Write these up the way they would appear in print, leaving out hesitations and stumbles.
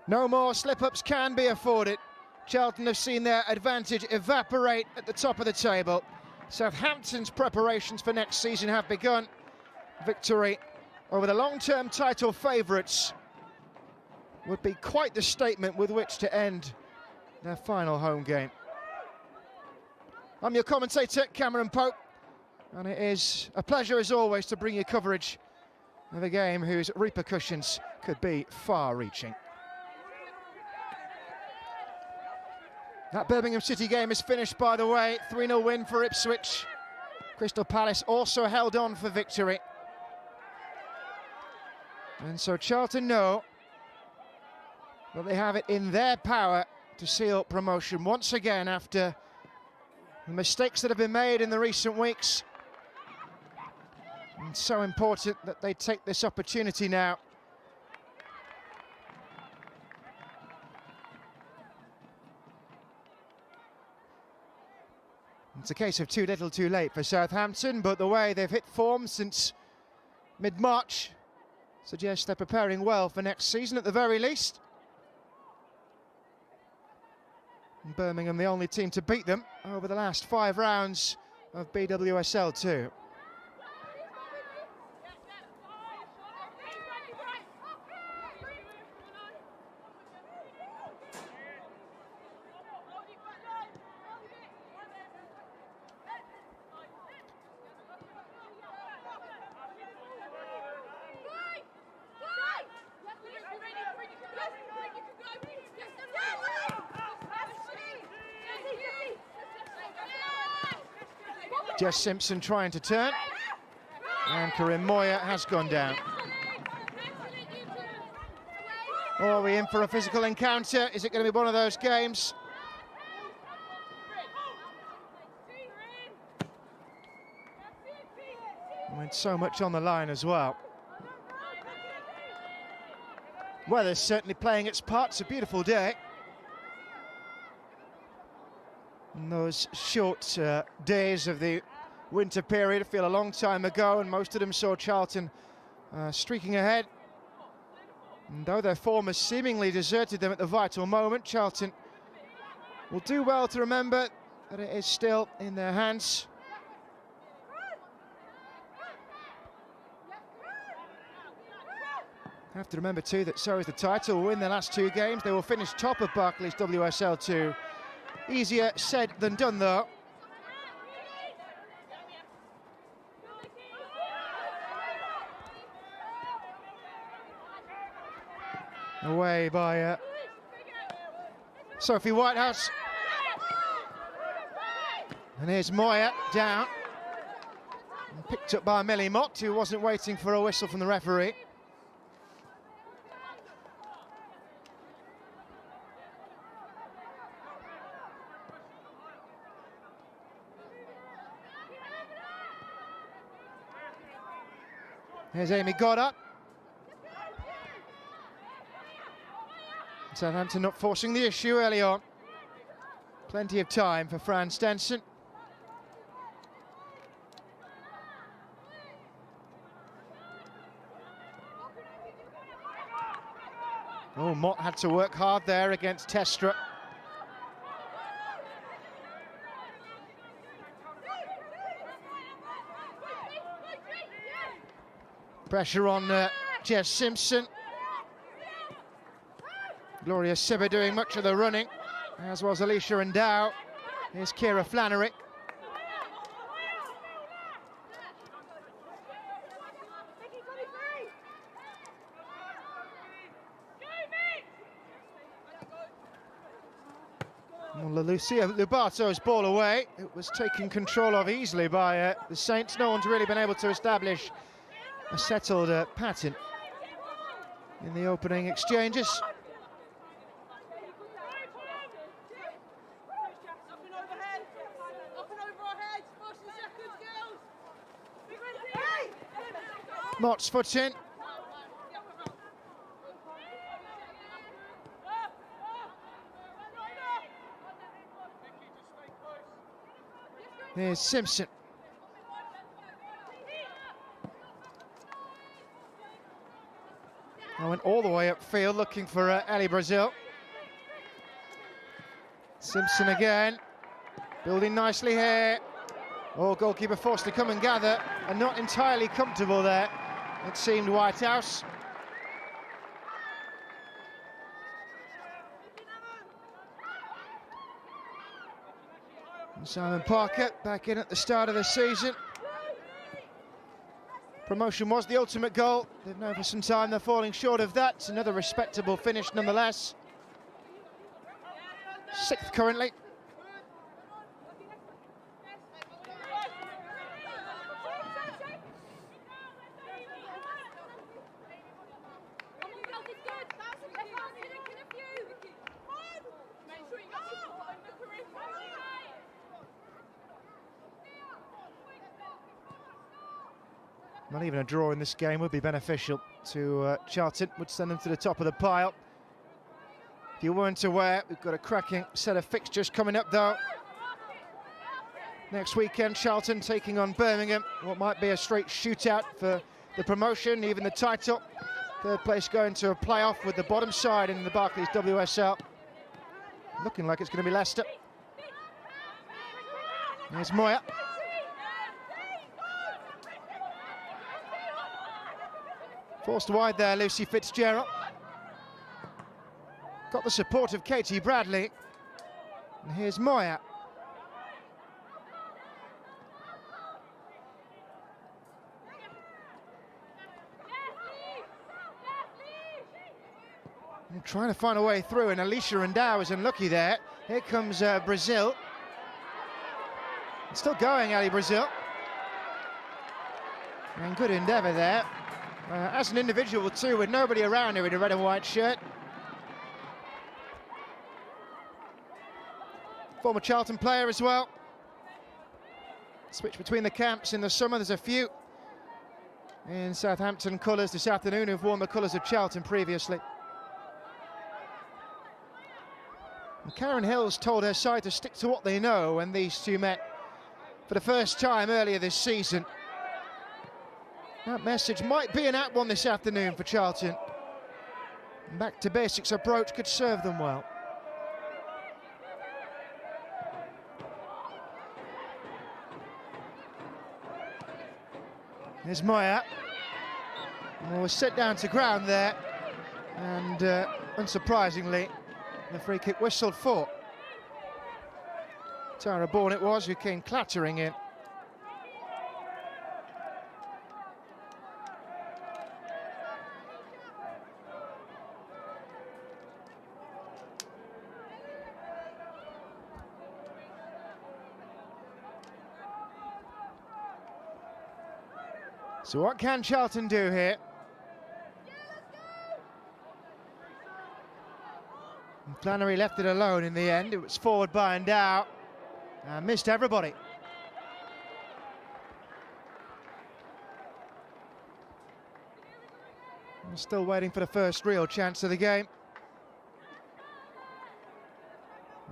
No more slip-ups can be afforded. Charlton have seen their advantage evaporate at the top of the table. Southampton's preparations for next season have begun. Victory over the long-term title favourites would be quite the statement with which to end their final home game. I'm your commentator, Cameron Pope, and it is a pleasure as always to bring you coverage of a game whose repercussions could be far-reaching. That Birmingham City game is finished, by the way. 3-0 win for Ipswich. Crystal Palace also held on for victory. And so Charlton know that they have it in their power to seal promotion once again after the mistakes that have been made in the recent weeks. And so important that they take this opportunity now. It's a case of too little too late for Southampton, but the way they've hit form since mid-March suggests they're preparing well for next season at the very least. And Birmingham the only team to beat them over the last 5 rounds of BWSL 2. Jess Simpson trying to turn, and Karim Moya has gone down. Oh, are we in for a physical encounter? Is it going to be one of those games? With so much on the line as well. Weather's certainly playing its part. It's a beautiful day. And those short days of the winter period feel a long time ago, and most of them saw Charlton streaking ahead. And though their form has seemingly deserted them at the vital moment, Charlton will do well to remember that it is still in their hands. Have to remember too that so is the title. Will win their last 2 games. They will finish top of Barclays WSL 2. Easier said than done, though. Away by Sophie Whitehouse. And here's Moya down. And picked up by Millie Mott, who wasn't waiting for a whistle from the referee. Here's Amy Goddard. Southampton not forcing the issue early on. Plenty of time for Fran Stenson. Oh, Mott had to work hard there against Testra. Pressure on Jess Simpson. Gloria Sibber doing much of the running, as was Alicia Endow. Here's Kira Flannery. Well, Lucia Lubato's ball away. It was taken control of easily by the Saints. No one's really been able to establish a settled pattern in the opening exchanges. Mott's foot in. Here's Simpson. Oh, an all the way upfield looking for Ellie Brazil. Simpson again, building nicely here. Oh, goalkeeper forced to come and gather, and not entirely comfortable there, it seemed, Whitehouse. And Simon Parker back in at the start of the season. Promotion was the ultimate goal. They've known for some time they're falling short of that. It's another respectable finish nonetheless. 6th currently. Not even a draw in this game would be beneficial to Charlton, would send them to the top of the pile. If you weren't aware, we've got a cracking set of fixtures coming up though. Next weekend, Charlton taking on Birmingham. What might be a straight shootout for the promotion, even the title. Third place going to a playoff with the bottom side in the Barclays WSL. Looking like it's going to be Leicester. There's Moya. Forced wide there, Lucy Fitzgerald. Got the support of Katie Bradley. And here's Moya. And trying to find a way through, and Alicia Rendau is unlucky there. Here comes Brazil. It's still going, Ali Brazil. And good endeavour there. As an individual too, with nobody around her in a red and white shirt. Former Charlton player as well. Switch between the camps in the summer. There's a few in Southampton colours this afternoon who've worn the colours of Charlton previously. And Karen Hills told her side to stick to what they know when these two met for the first time earlier this season. That message might be an apt one this afternoon for Charlton. Back to basics approach could serve them well. There's Moya. Was set down to ground there, and unsurprisingly, the free kick whistled for. Tara Bourne it was who came clattering in. So what can Charlton do here? And Flannery left it alone in the end. It was forward by Endow and missed everybody. I'm still waiting for the first real chance of the game.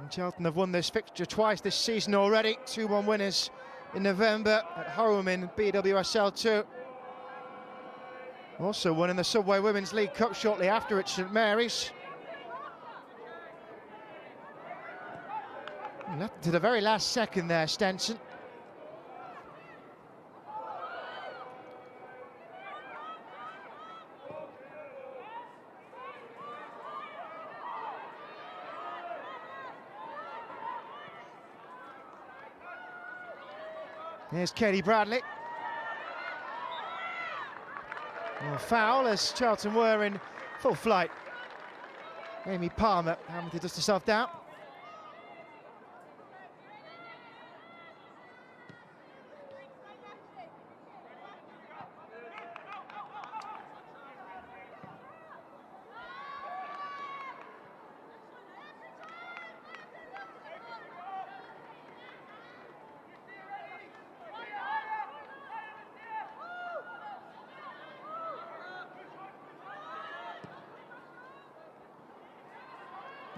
And Charlton have won this fixture twice this season already. 2-1 winners in November at home in BWSL 2. Also won in the Subway Women's League Cup shortly after at St Mary's. Left to the very last second there, Stenson. Here's Katie Bradley. Well, foul as Charlton were in full flight. Amy Palmer having to dust herself down.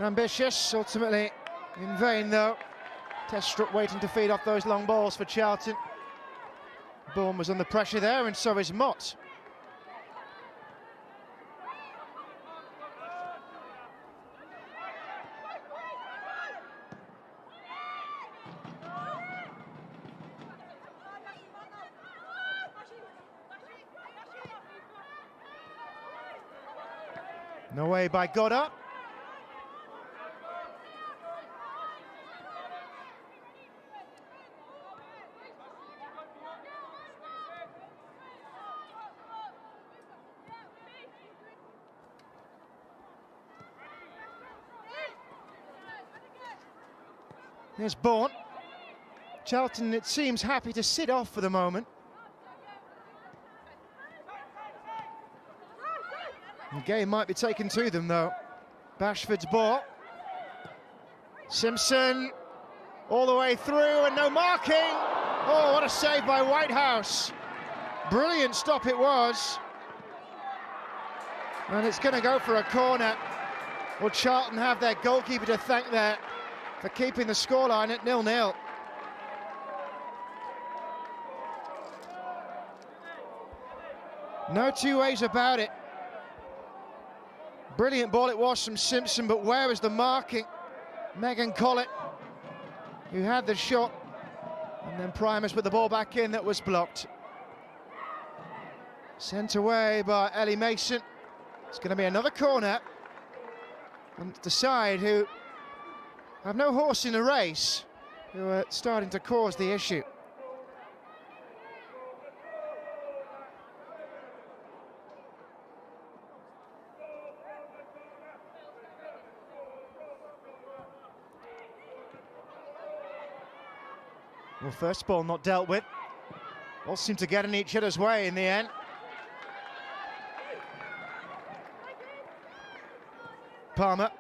Ambitious, ultimately in vain though. Testrup waiting to feed off those long balls for Charlton. Bourne was under pressure there, and so is Mott. No way by Goddard. Here's Bourne. Charlton, it seems, happy to sit off for the moment. The game might be taken to them, though. Bashford's ball. Simpson all the way through and no marking. Oh, what a save by Whitehouse. Brilliant stop it was. And it's going to go for a corner. Will Charlton have their goalkeeper to thank there for keeping the scoreline at 0-0. No two ways about it. Brilliant ball it was from Simpson, but where was the marking? Megan Collett, who had the shot, and then Primus with the ball back in that was blocked. Sent away by Ellie Mason. It's going to be another corner. And the side who have no horse in the race, who are starting to cause the issue. Well, first ball not dealt with. All seem to get in each other's way in the end. Palmer.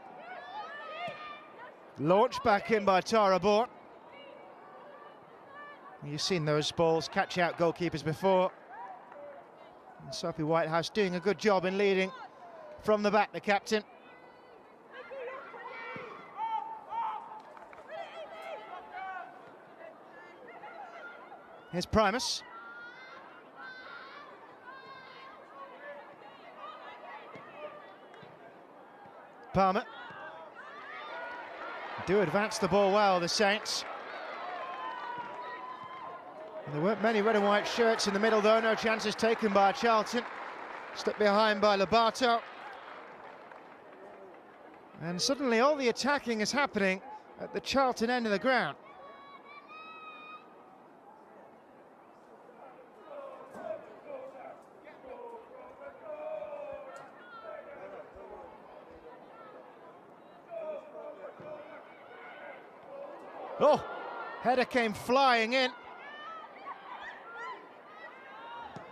Launched back in by Tara Bourne. You've seen those balls catch out goalkeepers before. And Sophie Whitehouse doing a good job in leading from the back, the captain. Here's Primus. Palmer. Do advance the ball well, the Saints. And there weren't many red and white shirts in the middle, though. No chances taken by Charlton. Stuck behind by Lobato. And suddenly all the attacking is happening at the Charlton end of the ground. Oh, header came flying in.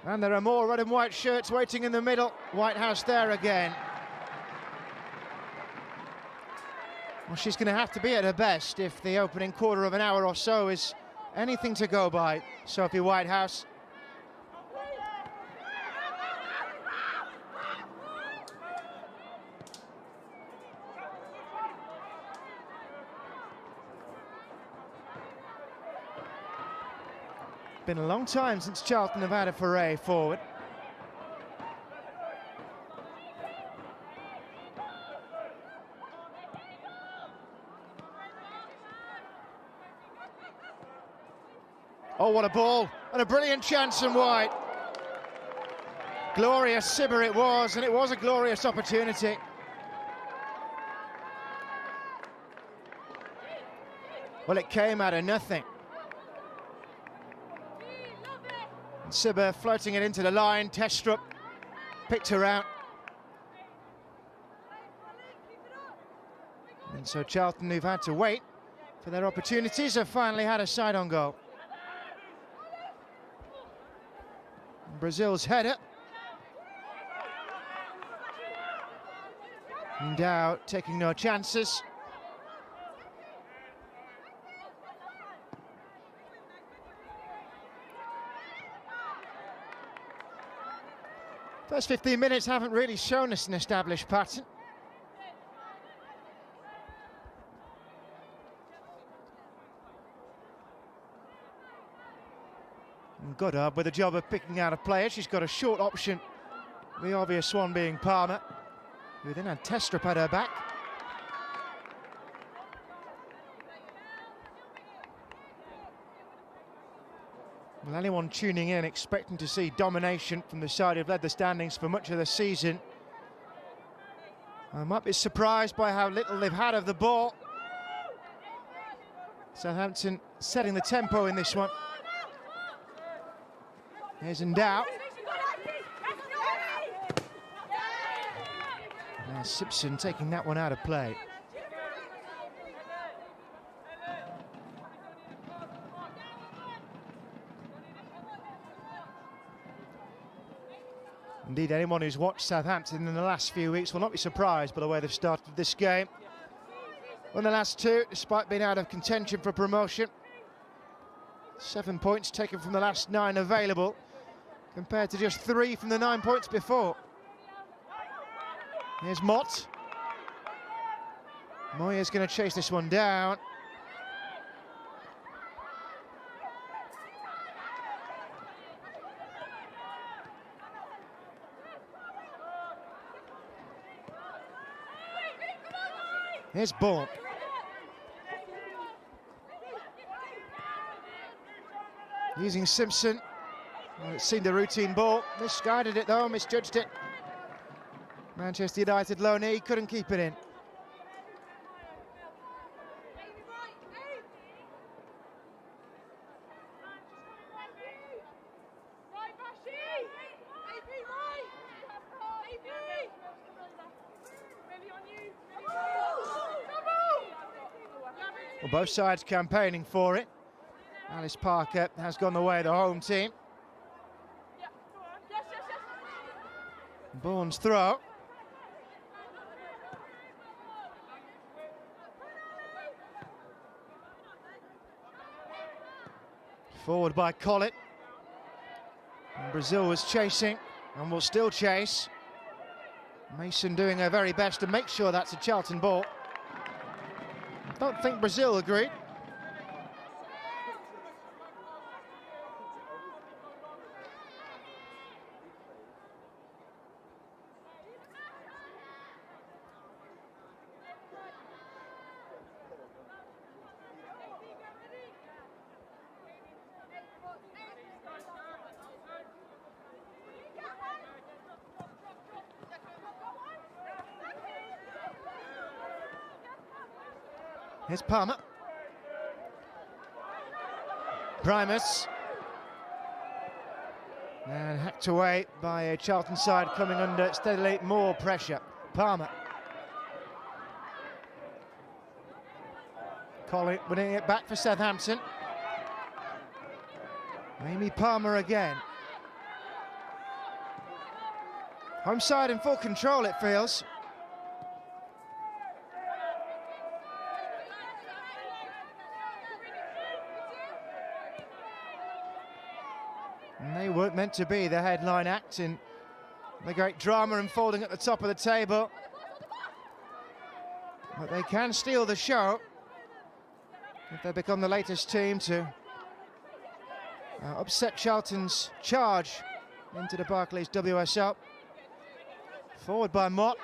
And there are more red and white shirts waiting in the middle. Whitehouse there again. Well, she's going to have to be at her best if the opening quarter of an hour or so is anything to go by, Sophie Whitehouse. Been a long time since Charlton have had a foray forward. Oh, what a ball, and a brilliant chance from White. Glorious Sibber it was, and it was a glorious opportunity. Well, it came out of nothing. Sibber floating it into the line. Testrup picked her out. And so Charlton, who've had to wait for their opportunities, have finally had a side on goal. Brazil's header. Dow taking no chances. First 15 minutes haven't really shown us an established pattern. And Goddard with a job of picking out a player. She's got a short option, the obvious one being Palmer, who then had Testrup at her back. Well, anyone tuning in expecting to see domination from the side who've led the standings for much of the season I might be surprised by how little they've had of the ball. Southampton setting the tempo in this one. Here's Ndow. Now Simpson taking that one out of play. Indeed, anyone who's watched Southampton in the last few weeks will not be surprised by the way they've started this game. Won the last two, despite being out of contention for promotion. 7 points taken from the last 9 available, compared to just 3 from the 9 points before. Here's Mott. Moyer's going to chase this one down. Here's Bourne. Using Simpson. Well, it seemed a routine ball. Misguided it though, misjudged it. Manchester United low knee, couldn't keep it in. Well, both sides campaigning for it. Alice Parker has gone the way of the home team. Bourne's throw. Forward by Collett. And Brazil was chasing and will still chase. Mason doing her very best to make sure that's a Charlton ball. Don't think Brazil agreed. Here's Palmer. Primus. And hacked away by a Charlton side coming under steadily more pressure. Palmer. Collett winning it back for Southampton. Amy Palmer again. Home side in full control, it feels. And they weren't meant to be the headline act in the great drama unfolding at the top of the table. But they can steal the show if they become the latest team to upset Charlton's charge into the Barclays WSL. Forward by Mott.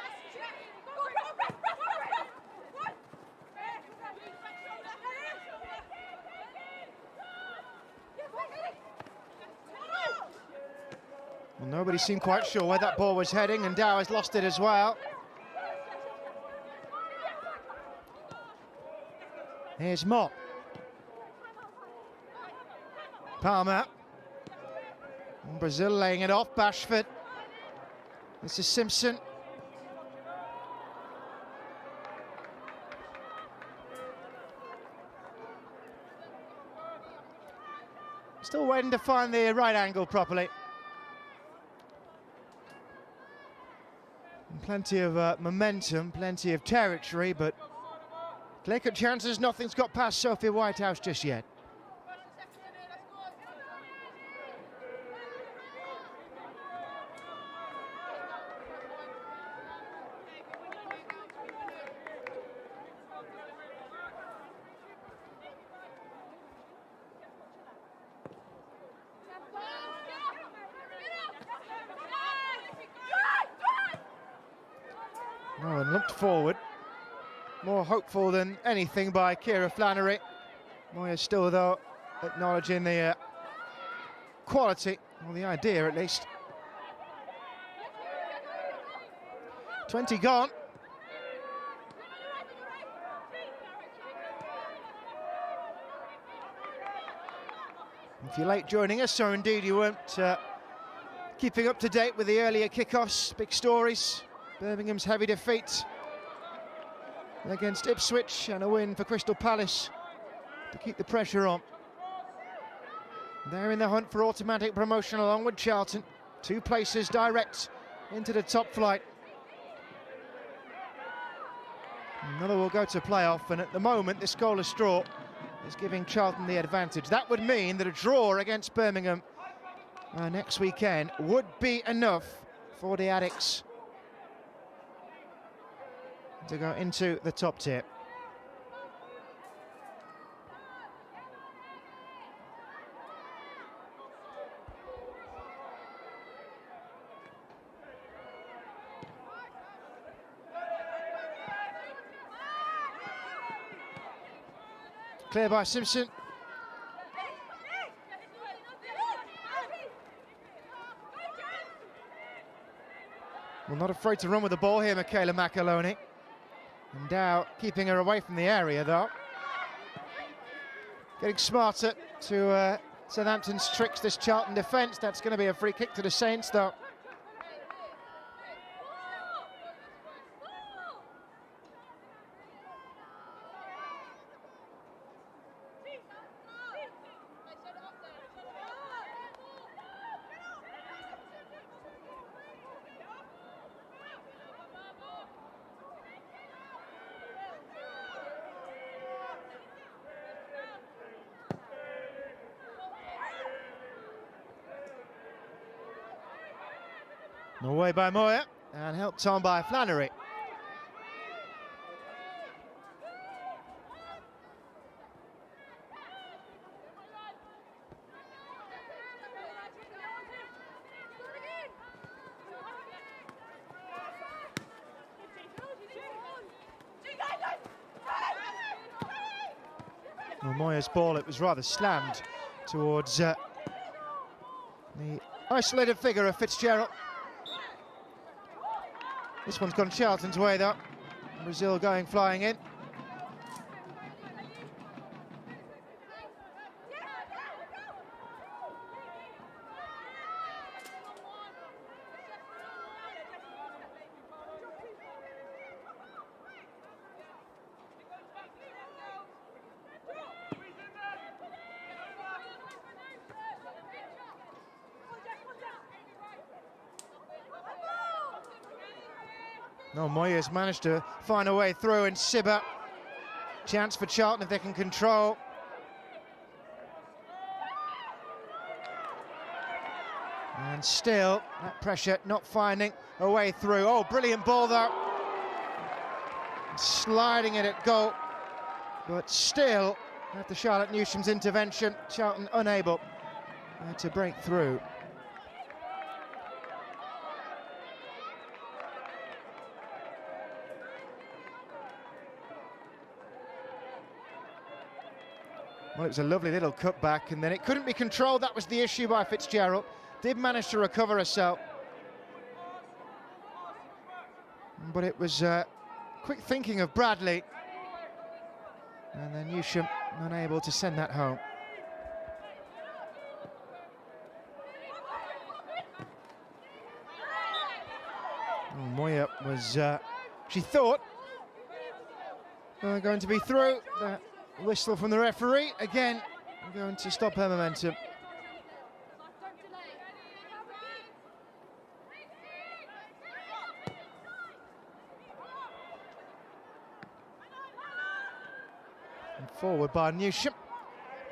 Well, nobody seemed quite sure where that ball was heading, and Dow has lost it as well. Here's Mott. Palmer. And Brazil laying it off, Bashford. This is Simpson. Still waiting to find the right angle properly. And plenty of momentum, plenty of territory, but clear-cut chances, nothing's got past Sophie Whitehouse just yet. Oh, and looked forward. More hopeful than anything by Kira Flannery. Moya still, though, acknowledging the quality, or the idea at least. 20 gone. If you're late joining us, or indeed you weren't keeping up to date with the earlier kickoffs, big stories, Birmingham's heavy defeat against Ipswich and a win for Crystal Palace to keep the pressure on. They're in the hunt for automatic promotion along with Charlton. 2 places direct into the top flight. Another will go to playoff, and at the moment this goalless draw is giving Charlton the advantage. That would mean that a draw against Birmingham next weekend would be enough for the Addicts to go into the top tier. Clear by Simpson. Well, not afraid to run with the ball here, Michaela McAloney. And Dow keeping her away from the area, though. Getting smarter to Southampton's tricks, this Charlton defence. That's going to be a free kick to the Saints, though. Away by Moyer and helped on by Flannery. Well, Moyer's ball, it was rather slammed towards the isolated figure of Fitzgerald. This one's gone Charlton's way, though. Brazil going flying in. No, Moyer's managed to find a way through, and Sibber. Chance for Charlton if they can control. And still, that pressure not finding a way through. Oh, brilliant ball, though. Sliding it at goal. But still, after Charlotte Newsham's intervention, Charlton unable to break through. Well, it was a lovely little cutback, and then it couldn't be controlled. That was the issue by Fitzgerald. Did manage to recover herself. But it was quick thinking of Bradley. And then Newsham unable to send that home. Oh, Moyer was, she thought, going to be through. The whistle from the referee, again, going to stop her momentum. And forward by Newsham.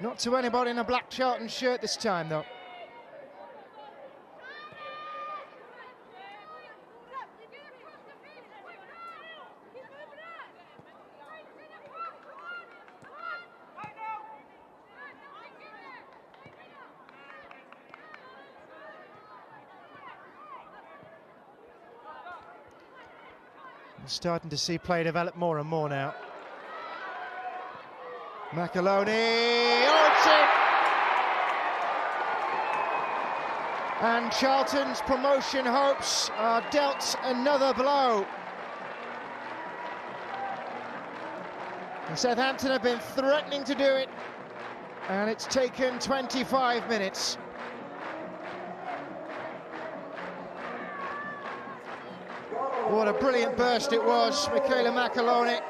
Not to anybody in a black Charlton shirt this time, though. Starting to see play develop more and more now. McAloney, it's in! And Charlton's promotion hopes are dealt another blow. And Southampton have been threatening to do it and it's taken 25 minutes. What a brilliant burst it was, Michaela Macaloni.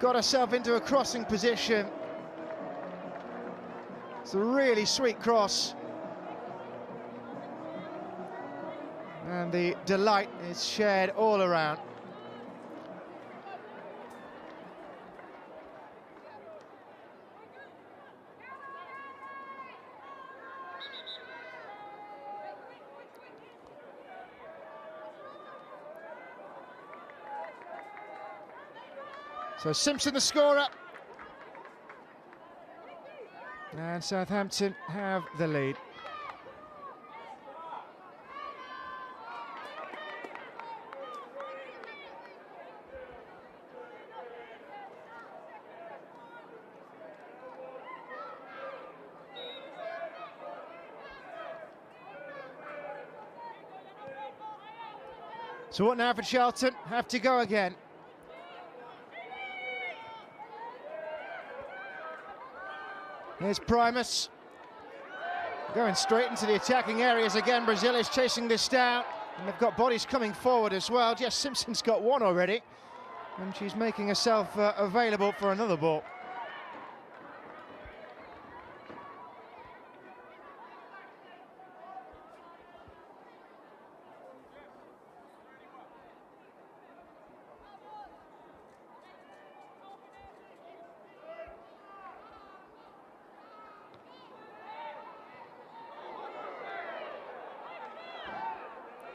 Got herself into a crossing position. It's a really sweet cross. And the delight is shared all around. So Simpson the scorer. And Southampton have the lead. So what now for Charlton? Have to go again. Here's Primus. Going straight into the attacking areas again. Brazil is chasing this down. And they've got bodies coming forward as well. Jess Simpson's got one already. And she's making herself available for another ball.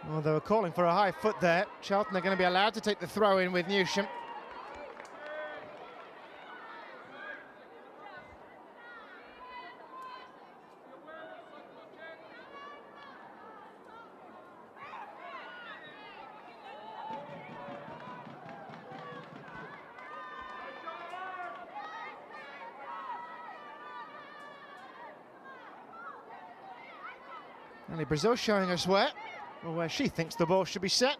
Well, they were calling for a high foot there. Charlton are going to be allowed to take the throw in with Newsham. Only Brazil showing us where she thinks the ball should be set.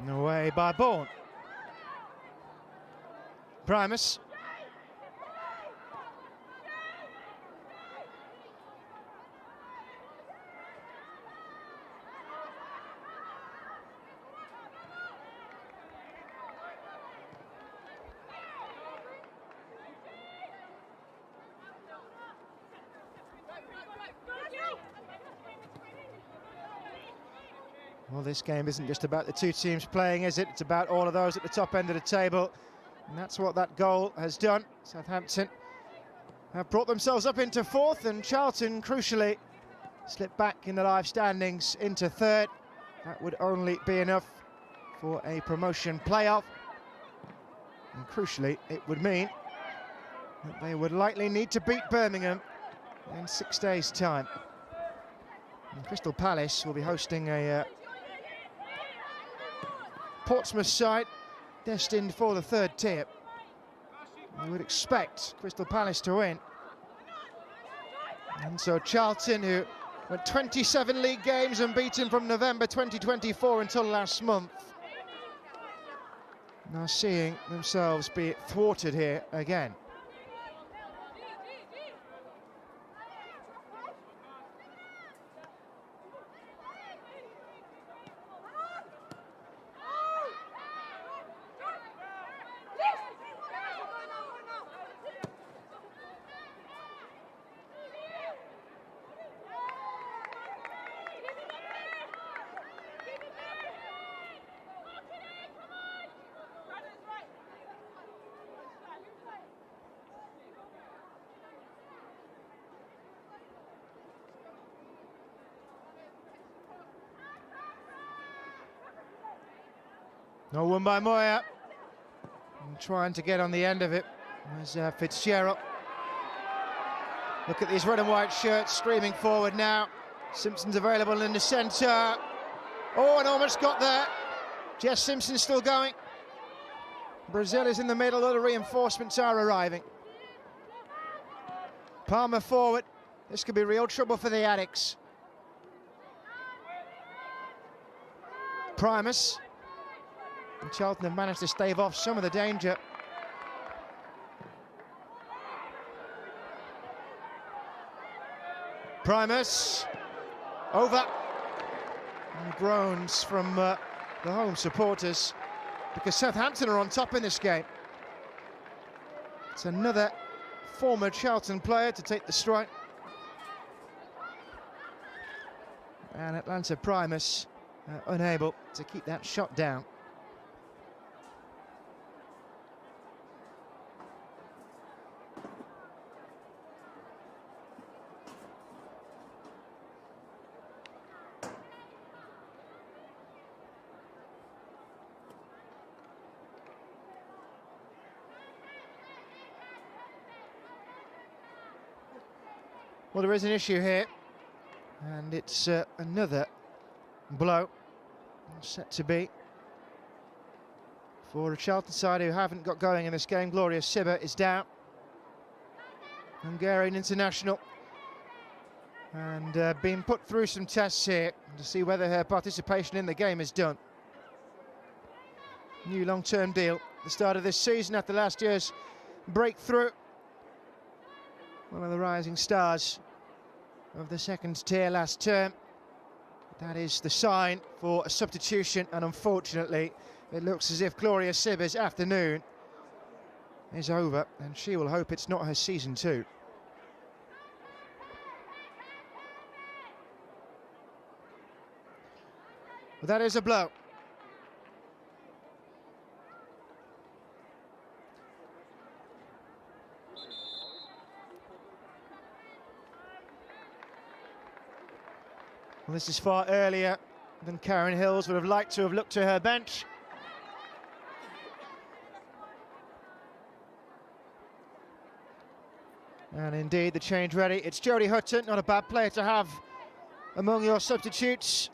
Away by Bourne. Primus. Well, this game isn't just about the two teams playing, is it? It's about all of those at the top end of the table. And that's what that goal has done. Southampton have brought themselves up into fourth, and Charlton, crucially, slipped back in the live standings into third. That would only be enough for a promotion playoff. And crucially, it would mean that they would likely need to beat Birmingham in 6 days' time. And Crystal Palace will be hosting a Portsmouth side destined for the third tier. You would expect Crystal Palace to win. And so Charlton, who went 27 league games unbeaten from November 2024 until last month, now seeing themselves be thwarted here again. No one by Moya. And trying to get on the end of it was Fitzgerald. Look at these red and white shirts streaming forward now. Simpson's available in the centre. Oh, and almost got there. Jess Simpson still going. Brazil is in the middle, other reinforcements are arriving. Palmer forward. This could be real trouble for the Addicts. Primus. And Charlton have managed to stave off some of the danger. Primus. Over. And groans from the home supporters, because Southampton are on top in this game. It's another former Charlton player to take the strike. And Atlanta Primus unable to keep that shot down. Well, there is an issue here, and it's another blow set to be for a Charlton side who haven't got going in this game. Gloria Sibber is down, Hungarian international, and being put through some tests here to see whether her participation in the game is done. New long-term deal at the start of this season after last year's breakthrough. One of the rising stars of the second tier last term. That is the sign for a substitution, and unfortunately it looks as if Gloria Sibber's afternoon is over, and she will hope it's not her season too. But that is a blow. Well, this is far earlier than Karen Hills would have liked to have looked to her bench. And indeed, the change ready. It's Jodie Hutton, not a bad player to have among your substitutes.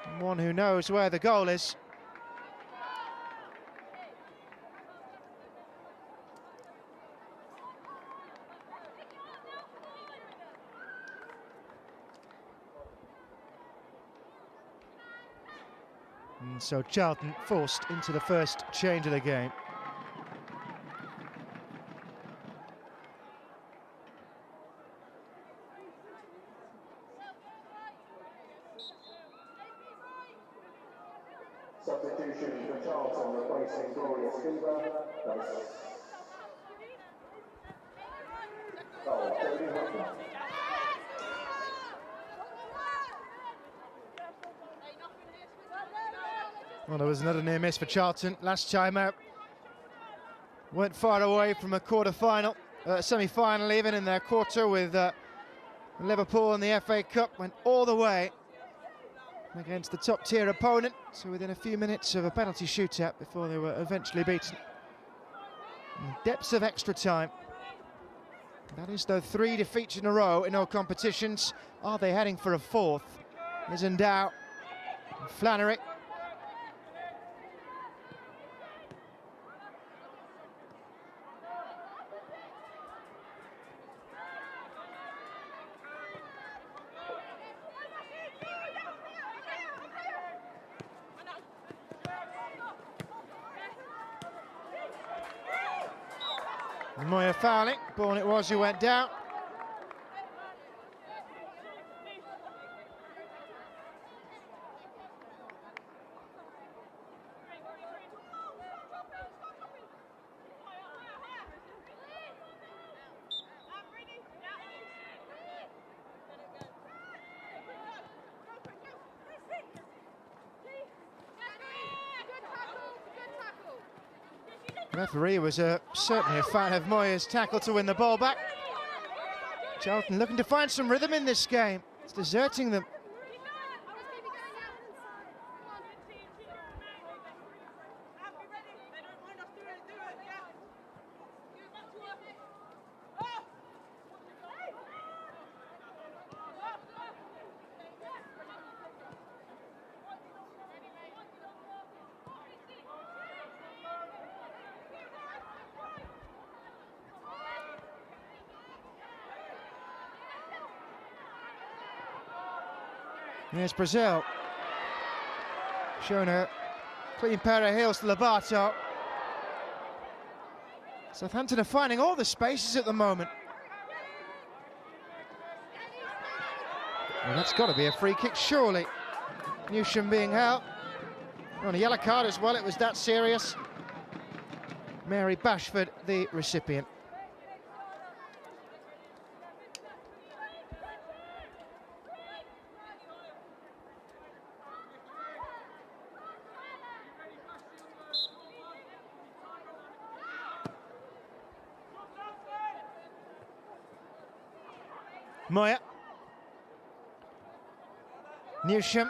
And one who knows where the goal is. And so Charlton forced into the first change of the game. Substitution for Charlton, replacing Gloria Sibber. Jodie Hutton. Well, there was another near miss for Charlton last time out. Weren't far away from a quarter-final, semi-final even in their quarter with Liverpool in the FA Cup. Went all the way against the top-tier opponent, so within a few minutes of a penalty shootout before they were eventually beaten. In the depths of extra time. That is, though, 3 defeats in a row in all competitions. Are they heading for a 4th? There's Endow, Flannery. Moya fouling, Bourne it was who went down. The referee was certainly a fan of Moya's tackle to win the ball back. Charlton looking to find some rhythm in this game. It's deserting them. Here's Brazil. Showing a clean pair of heels to Lobato. Southampton are finding all the spaces at the moment. Well, that's got to be a free kick, surely. Newsham being held. On a yellow card as well, it was that serious. Mary Bashford, the recipient. Moya. Newsham.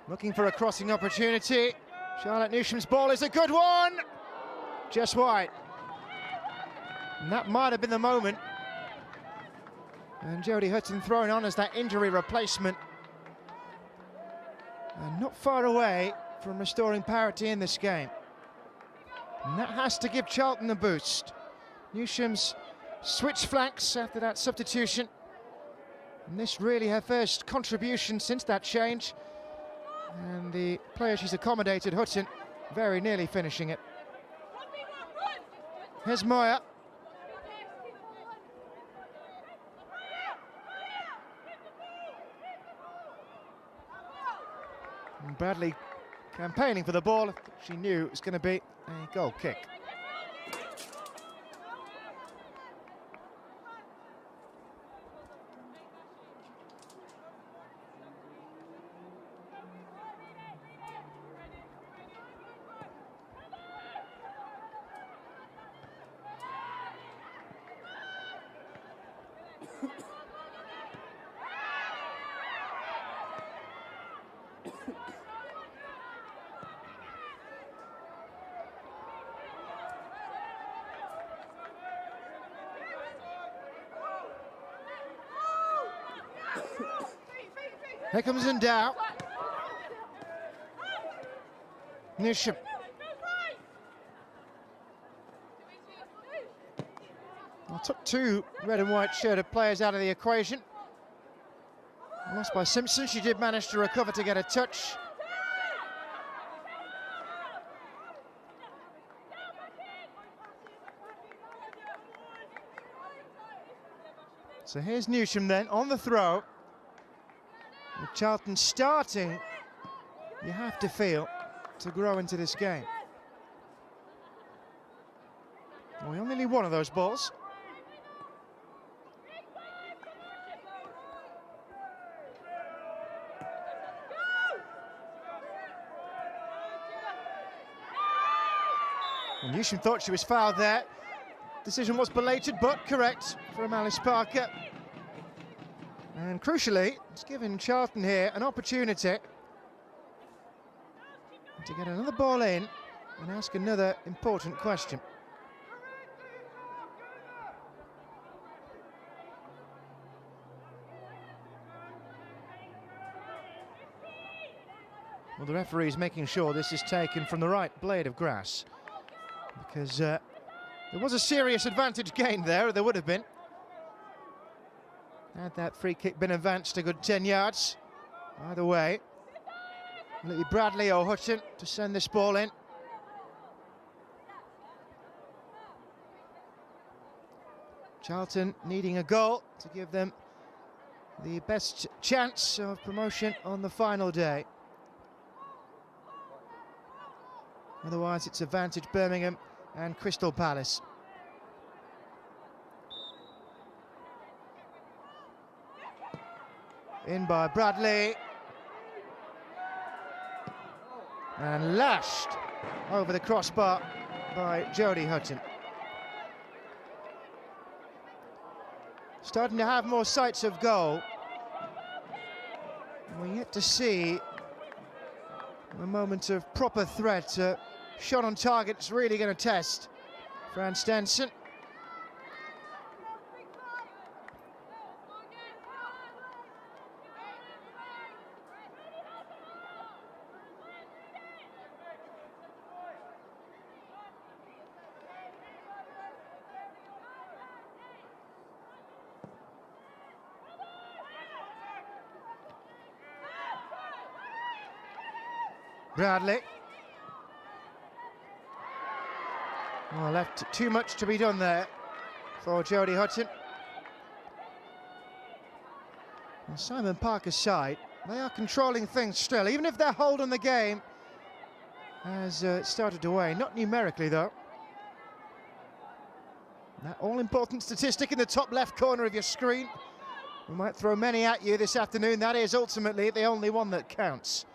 Looking for a crossing opportunity. Charlotte Newsham's ball is a good one. Just wide. And that might have been the moment. And Jodie Hutton thrown on as that injury replacement. And not far away from restoring parity in this game. And that has to give Charlton a boost. Newsham's switch flanks after that substitution. And this really her first contribution since that change. And the player she's accommodated, Hutton, very nearly finishing it. Here's Moya. And Bradley campaigning for the ball. She knew it was going to be a goal kick. Here comes Endow. Newsham. Well, took two red and white shirted players out of the equation. Lost by Simpson. She did manage to recover to get a touch. So here's Newsham then on the throw. With Charlton starting, you have to feel, to grow into this game. Well, we only need one of those balls. And Newsham thought she was fouled there. Decision was belated, but correct from Alice Parker. And crucially, it's given Charlton here an opportunity to get another ball in and ask another important question. Well, the referee is making sure this is taken from the right blade of grass, because there was a serious advantage gained there, or there would have been. Had that free kick been advanced a good 10 yards. Either way, will it be Bradley or Hutton to send this ball in? Charlton needing a goal to give them the best chance of promotion on the final day. Otherwise, it's advantage Birmingham and Crystal Palace. In by Bradley. And lashed over the crossbar by Jodie Hutton. Starting to have more sights of goal. We're yet to see a moment of proper threat. Shot on target is really going to test Fran Stenson. Bradley. Well, left too much to be done there for Jodie Hudson. And Simon Parker's side, they are controlling things still, even if their hold on the game has started to wane. Not numerically, though. That all-important statistic in the top left corner of your screen. We might throw many at you this afternoon. That is ultimately the only one that counts.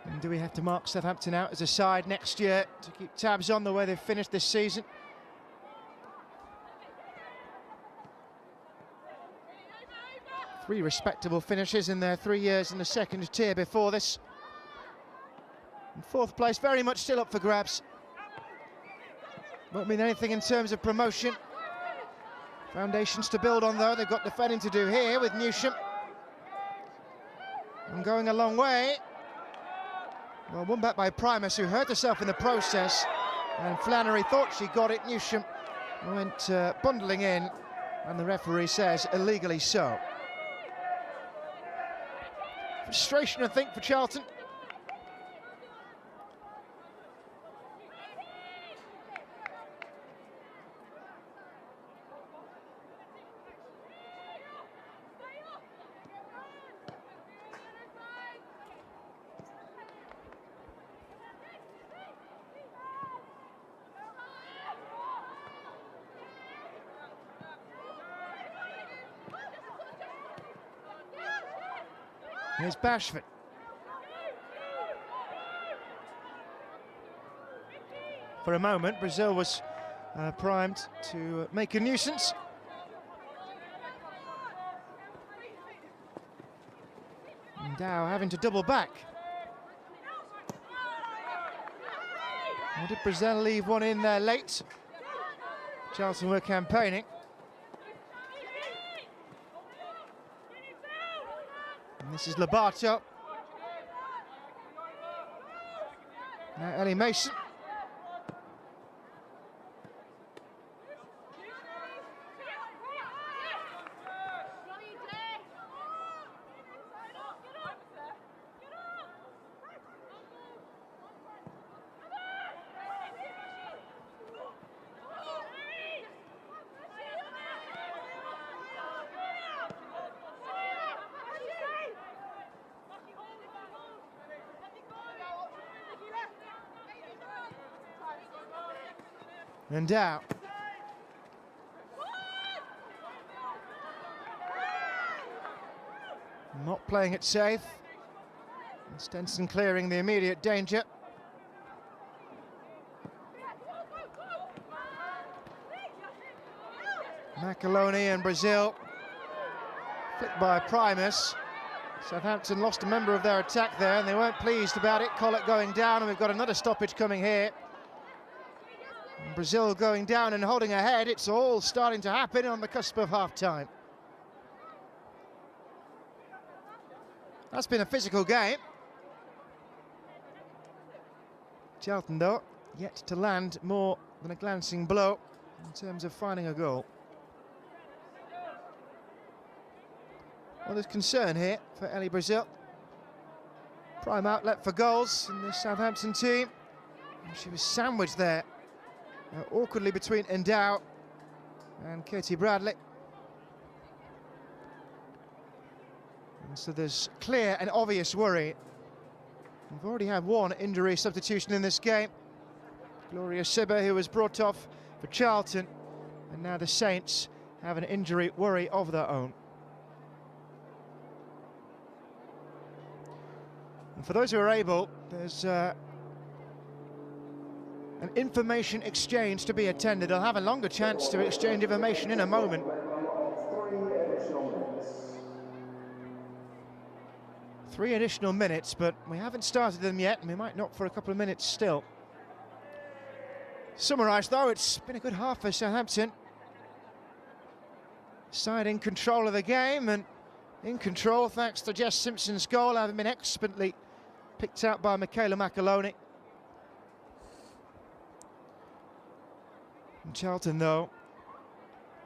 And do we have to mark Southampton out as a side next year to keep tabs on the way they've finished this season? Three respectable finishes in their 3 years in the second tier before this. And fourth place very much still up for grabs. Won't mean anything in terms of promotion. Foundations to build on, though. They've got defending to do here with Newsham. And going a long way. Well, one back by Primus, who hurt herself in the process. And Flannery thought she got it. Newsham went bundling in. And the referee says illegally so. Frustration, I think, for Charlton. Here's Bashford. For a moment, Brazil was primed to make a nuisance. And Dow having to double back. Or did Brazil leave one in there late? Charlton were campaigning. And this is Lobato. Now Ellie Mason. And Dow. Not playing it safe. And Stenson clearing the immediate danger. Macaloni and Brazil. Flicked by Primus. Southampton lost a member of their attack there and they weren't pleased about it. Collett going down, and we've got another stoppage coming here. Brazil going down and holding ahead. It's all starting to happen on the cusp of half-time. That's been a physical game. Charlton, though, yet to land more than a glancing blow in terms of finding a goal. Well, there's concern here for Ellie Brazil. Prime outlet for goals in the Southampton team. And she was sandwiched there. Awkwardly between Endow and Katie Bradley. And so there's clear and obvious worry. We've already had one injury substitution in this game. Gloria Sibber, who was brought off for Charlton. And now the Saints have an injury worry of their own. And for those who are able, there's an information exchange to be attended. I'll have a longer chance to exchange information in a moment. 3 additional minutes, but we haven't started them yet, and we might not for a couple of minutes still. Summarised, though, it's been a good half for Southampton. Side in control of the game, and in control thanks to Jess Simpson's goal, having been expertly picked out by Michaela Macaloni. Charlton, though,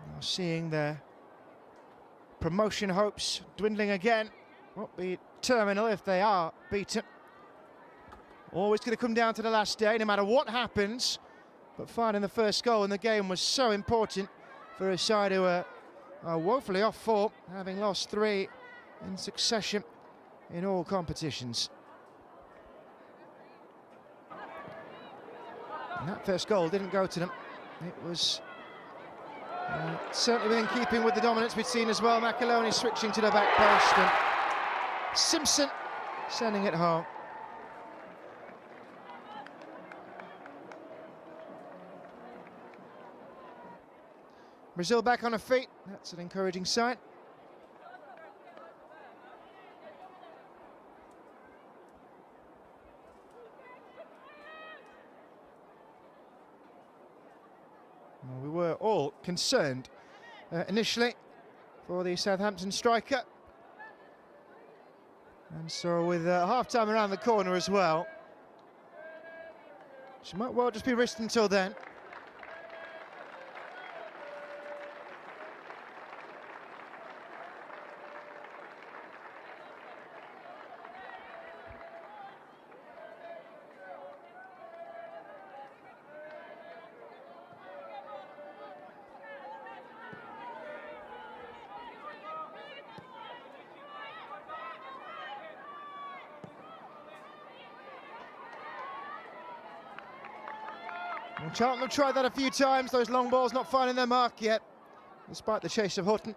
now seeing their promotion hopes dwindling again. Won't be terminal if they are beaten. Always going to come down to the last day, no matter what happens. But finding the first goal in the game was so important for a side who are woefully off form, having lost 3 in succession in all competitions. And that first goal didn't go to them. It was certainly within keeping with the dominance we'd seen as well. McAloney switching to the back post and Simpson sending it home. Brazil back on her feet. That's an encouraging sign. Well, we were all concerned initially for the Southampton striker. And so with half-time around the corner as well, she might well just be risked until then. Well, Charlton have tried that a few times, those long balls not finding their mark yet, despite the chase of Hutton.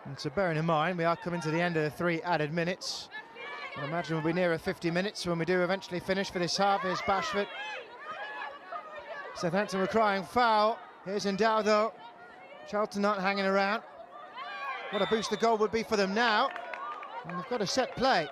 And so bearing in mind, we are coming to the end of the 3 added minutes. I imagine we'll be nearer 50 minutes when we do eventually finish for this half. Here's Bashford. Southampton were crying foul. Here's Endow though. Charlton not hanging around. What a boost the goal would be for them now. And they've got a set play.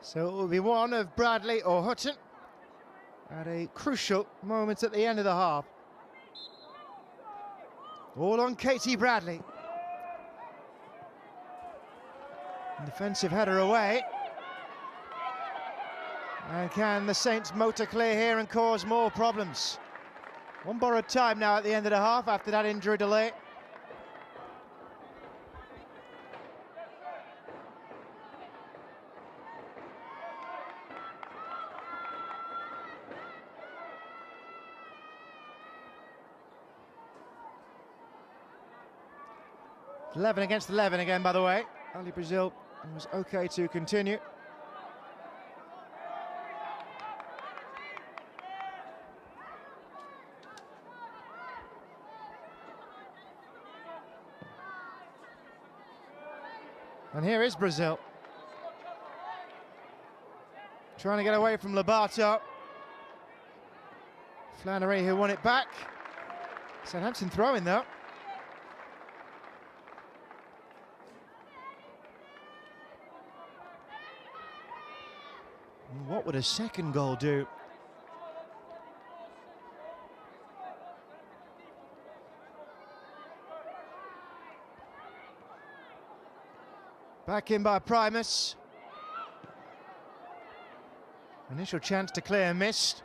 So it will be one of Bradley or Hutton at a crucial moment at the end of the half. All on Katie Bradley. Defensive header away. And can the Saints motor clear here and cause more problems? One borrowed time now at the end of the half after that injury delay. It's 11 against 11 again, by the way. Only Brazil was okay to continue. And here is Brazil. Trying to get away from Lobato. Flannery who won it back. Southampton throwing though. What would a second goal do? Back in by Primus. Initial chance to clear missed.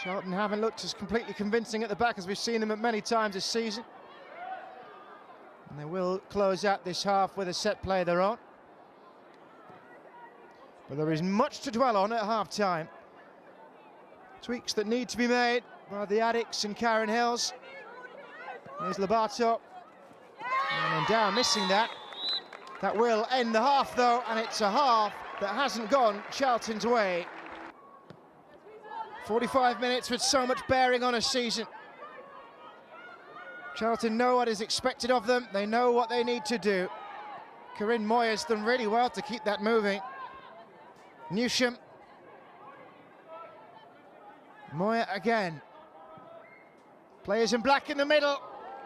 Charlton haven't looked as completely convincing at the back as we've seen them at many times this season. And they will close out this half with a set play they're on. But there is much to dwell on at half-time. Tweaks that need to be made by the Addicts and Karen Hills. There's Lobato. And Down missing that. That will end the half though, and it's a half that hasn't gone Charlton's way. 45 minutes with so much bearing on a season. Charlton know what is expected of them. They know what they need to do. Corinne Moyer's done really well to keep that moving. Newsham. Moyer again. Players in black in the middle.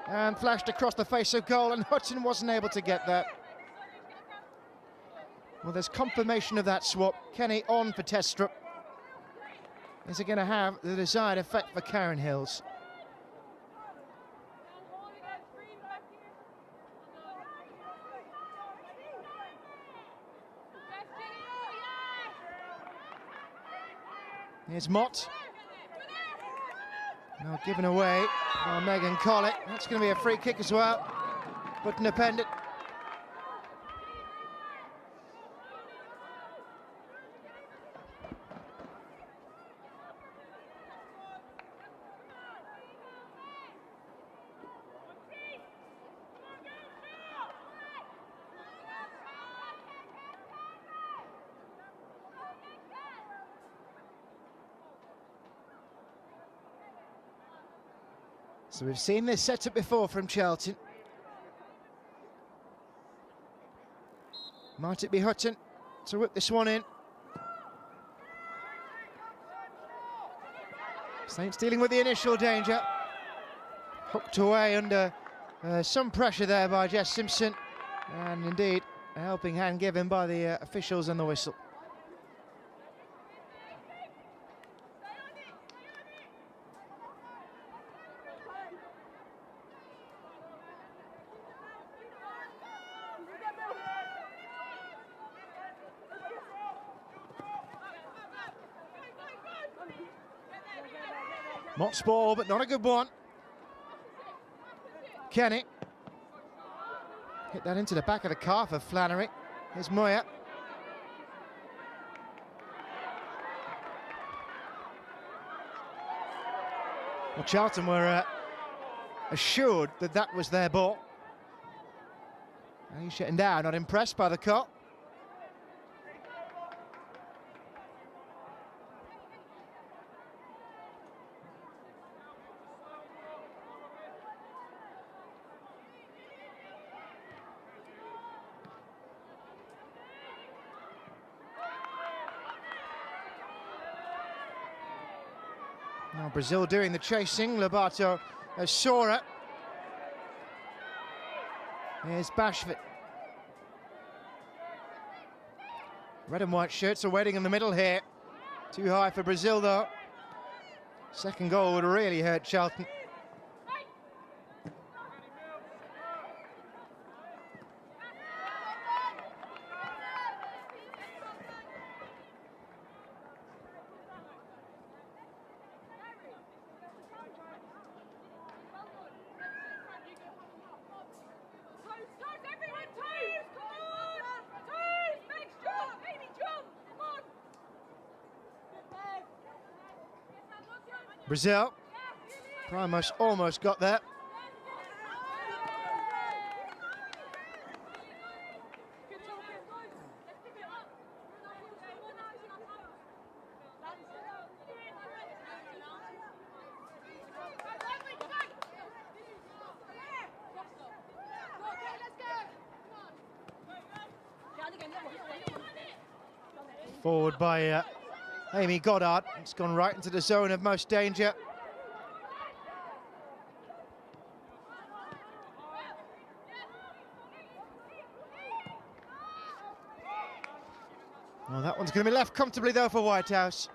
And flashed across the face of goal, and Hutton wasn't able to get that. Well, there's confirmation of that swap. Kenny on for Testrup. Is it going to have the desired effect for Karen Hills? Here's Mott. Now given away by Megan Collett. That's going to be a free kick as well. Hutton appended. So we've seen this setup before from Charlton. Might it be Hutton to whip this one in? Saints dealing with the initial danger. Hooked away under some pressure there by Jess Simpson. And indeed, a helping hand given by the officials and the whistle. Mott's ball, but not a good one. Kenny. Hit that into the back of the calf of Flannery. Here's Moyer. Well, Charlton were assured that that was their ball. And he's shutting down, not impressed by the call. Now Brazil doing the chasing. Lobato saw it. Here's Bashford. Red and white shirts are waiting in the middle here. Too high for Brazil though. Second goal would really hurt Charlton. Brazil. Primus almost got there. Forward by Amy Goddard. It's gone right into the zone of most danger. Well, that one's going to be left comfortably though for Whitehouse.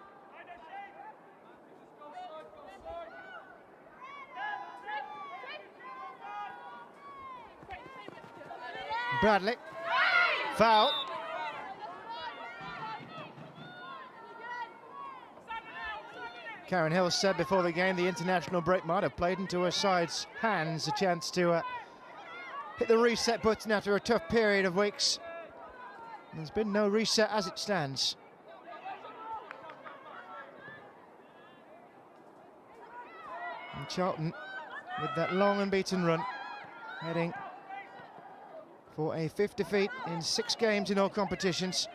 Bradley. Foul. Karen Hill said before the game the international break might have played into her side's hands, a chance to hit the reset button after a tough period of weeks. There's been no reset as it stands. Charlton with that long unbeaten run, heading for a 5th defeat in 6 games in all competitions.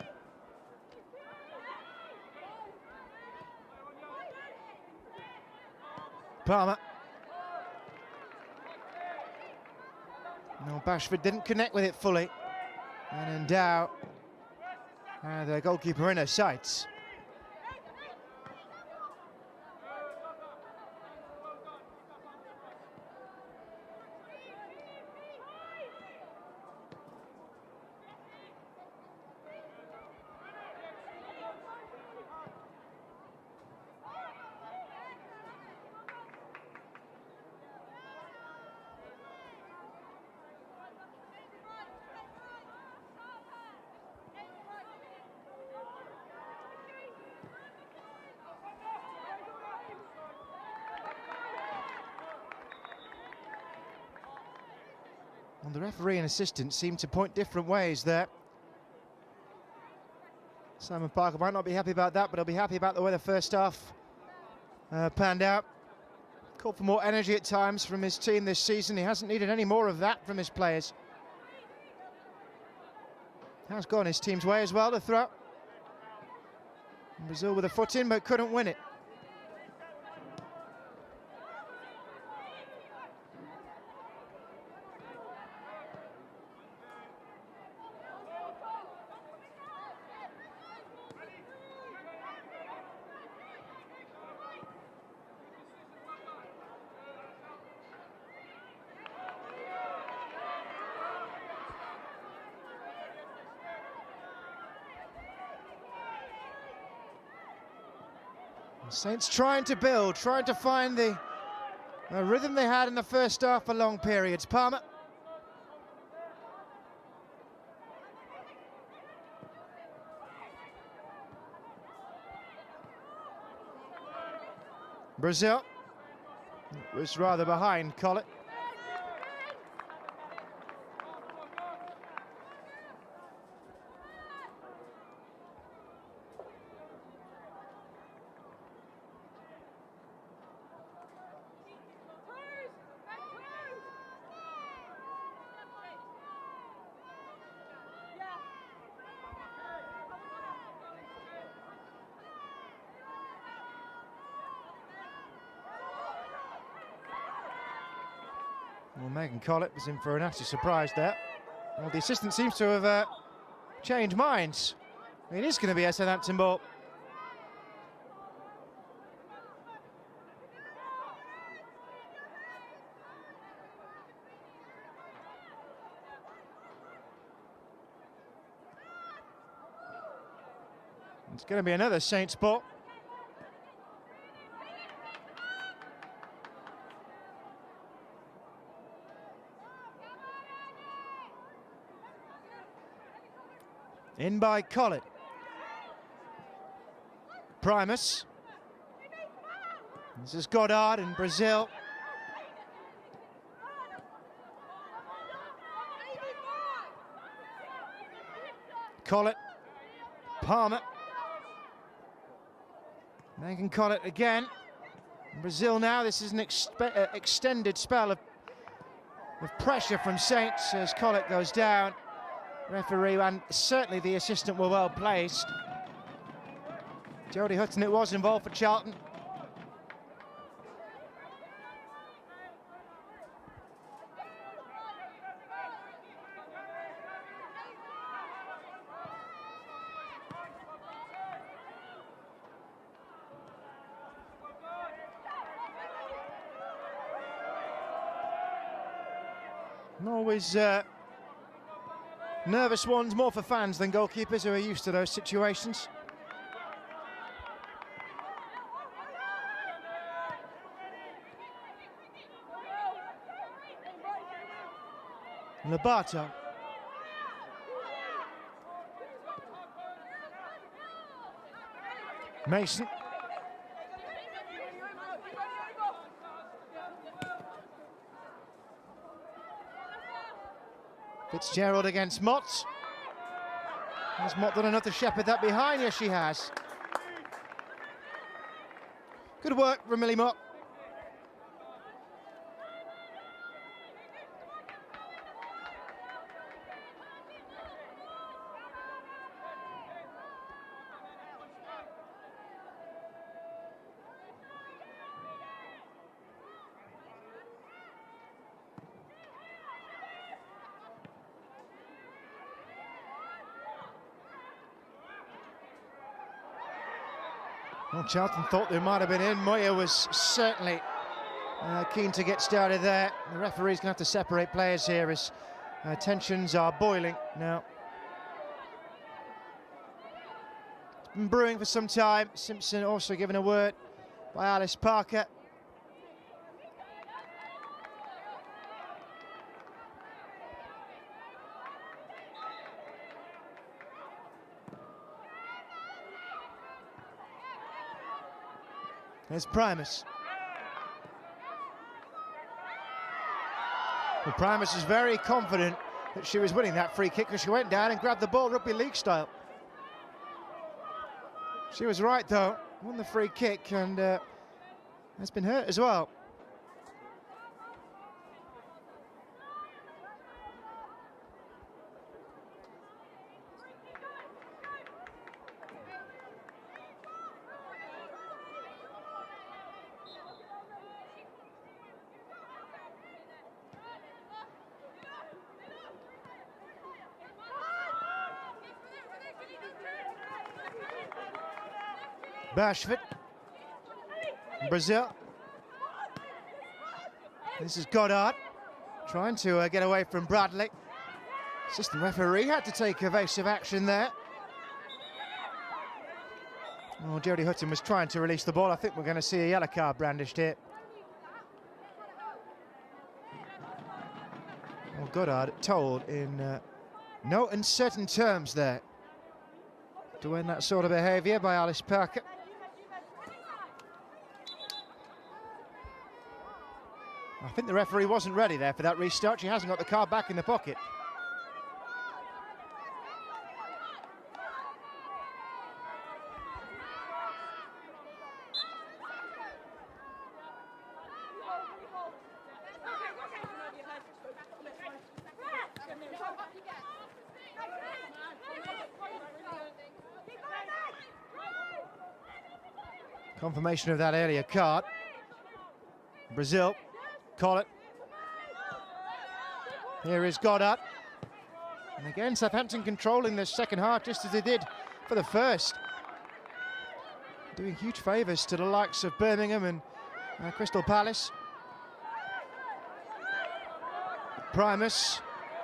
Palmer. No, Bashford didn't connect with it fully. And Endow had the goalkeeper in her sights. Well, the referee and assistant seem to point different ways there. Simon Parker might not be happy about that, but he'll be happy about the way the first half panned out. Called for more energy at times from his team this season. He hasn't needed any more of that from his players. Has gone his team's way as well, the throw. And Brazil with a foot in, but couldn't win it. Saints trying to build, trying to find the rhythm they had in the first half for long periods. Palmer. Brazil was rather behind Collett. Well, Megan Collett was in for a nasty surprise there. Well, the assistant seems to have changed minds. It is going to be a Southampton ball. It's going to be another Saints ball. In by Collett. Primus. This is Goddard in Brazil. Collett. Palmer. Megan Collett again. In Brazil now, this is an extended spell of pressure from Saints as Collett goes down. Referee and certainly the assistant were well placed. Jodie Hutton it was involved for Charlton. And always nervous ones, more for fans than goalkeepers who are used to those situations. Lobato. Mason. Fitzgerald against Mott. Has Mott done enough to shepherd that behind? Yes, she has. Good work from Millie Mott. Well, Charlton thought they might have been in. Moya was certainly keen to get started there. The referee's going to have to separate players here as tensions are boiling now. It's been brewing for some time. Simpson also given a word by Alice Parker. There's Primus. Well, Primus is very confident that she was winning that free kick because she went down and grabbed the ball rugby league style. She was right though, won the free kick and has been hurt as well. Bashford, Brazil. This is Goddard trying to get away from Bradley. Assistant referee had to take evasive action there. Oh, Jodie Hutton was trying to release the ball. I think we're going to see a yellow card brandished here. Well, Goddard told in no uncertain terms there to end that sort of behaviour by Alice Parker. I think the referee wasn't ready there for that restart. She hasn't got the card back in the pocket. Confirmation of that earlier card. Brazil. Call it. Here is Goddard. And again, Southampton controlling the second half just as they did for the first. Doing huge favours to the likes of Birmingham and Crystal Palace. Primus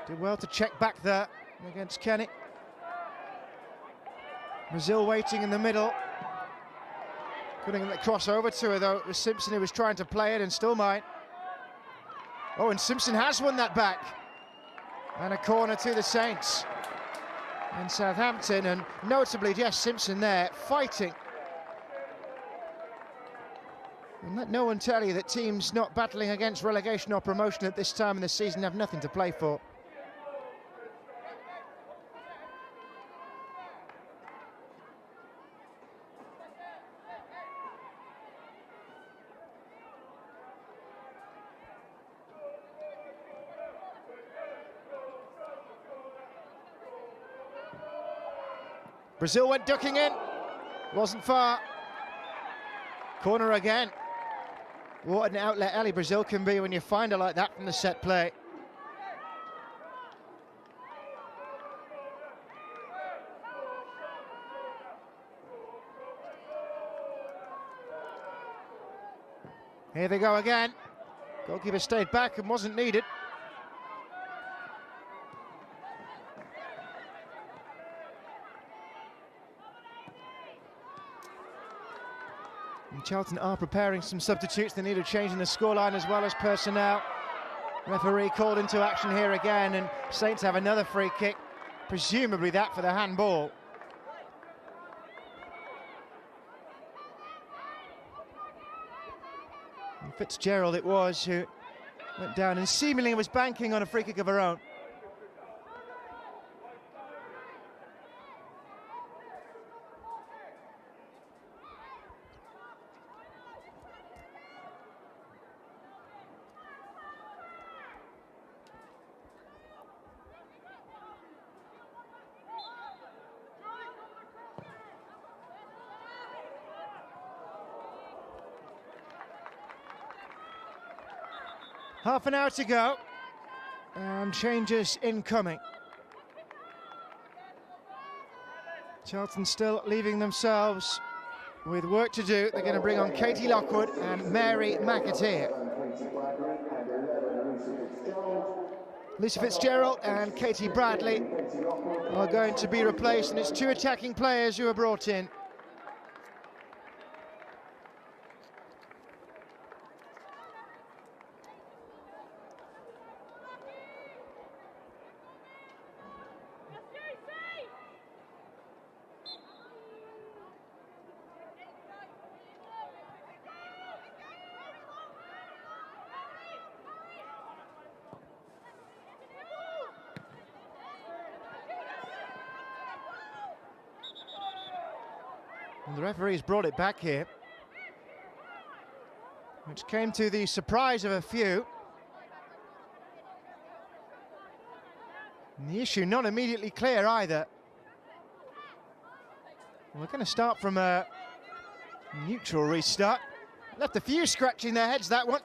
did well to check back there against Kenny. Brazil waiting in the middle. Couldn't get the cross over to her though. It was Simpson who was trying to play it and still might. Oh, and Simpson has won that back. And a corner to the Saints. And Southampton, and notably Jess Simpson there, fighting. And let no one tell you that teams not battling against relegation or promotion at this time in the season have nothing to play for. Brazil went ducking in, wasn't far. Corner again. What an outlet alley Brazil can be when you find her like that from the set play. Here they go again. Goalkeeper stayed back and wasn't needed. And Charlton are preparing some substitutes. They need a change in the scoreline as well as personnel. Referee called into action here again, and Saints have another free kick, presumably that for the handball. And Fitzgerald it was who went down and seemingly was banking on a free kick of her own. Half an hour to go, and changes incoming. Charlton still leaving themselves with work to do. They're going to bring on Katie Lockwood and Mary McAteer. Lucy Fitzgerald and Katie Bradley are going to be replaced, and it's two attacking players who are brought in. And the referee's brought it back here, which came to the surprise of a few. And the issue not immediately clear either. We're going to start from a neutral restart. Left a few scratching their heads, that one.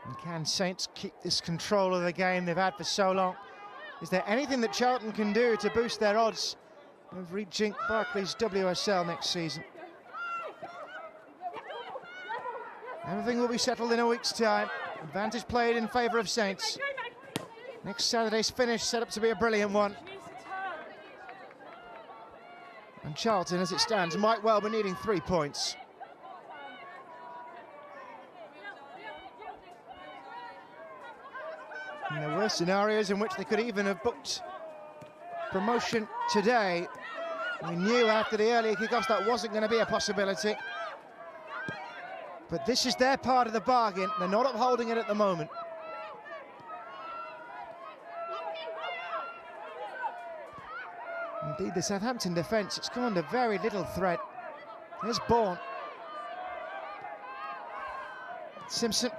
And can Saints keep this control of the game they've had for so long? Is there anything that Charlton can do to boost their odds of reaching Barclays WSL next season? Everything will be settled in a week's time. Advantage played in favour of Saints. Next Saturday's finish set up to be a brilliant one. And Charlton, as it stands, might well be needing 3 points. And there were scenarios in which they could even have booked promotion today. We knew after the earlier kickoffs that wasn't going to be a possibility. But this is their part of the bargain. They're not upholding it at the moment. Indeed, the Southampton defence, it's come under very little threat. There's Bourne. Simpson.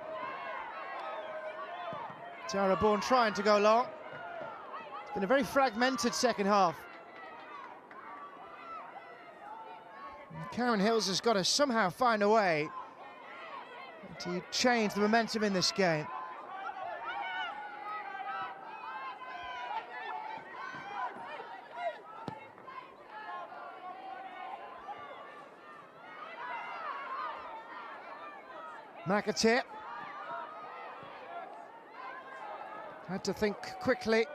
Tara Bourne trying to go long. It's been a very fragmented second half. And Karen Hills has got to somehow find a way to change the momentum in this game. McAteer had to think quickly.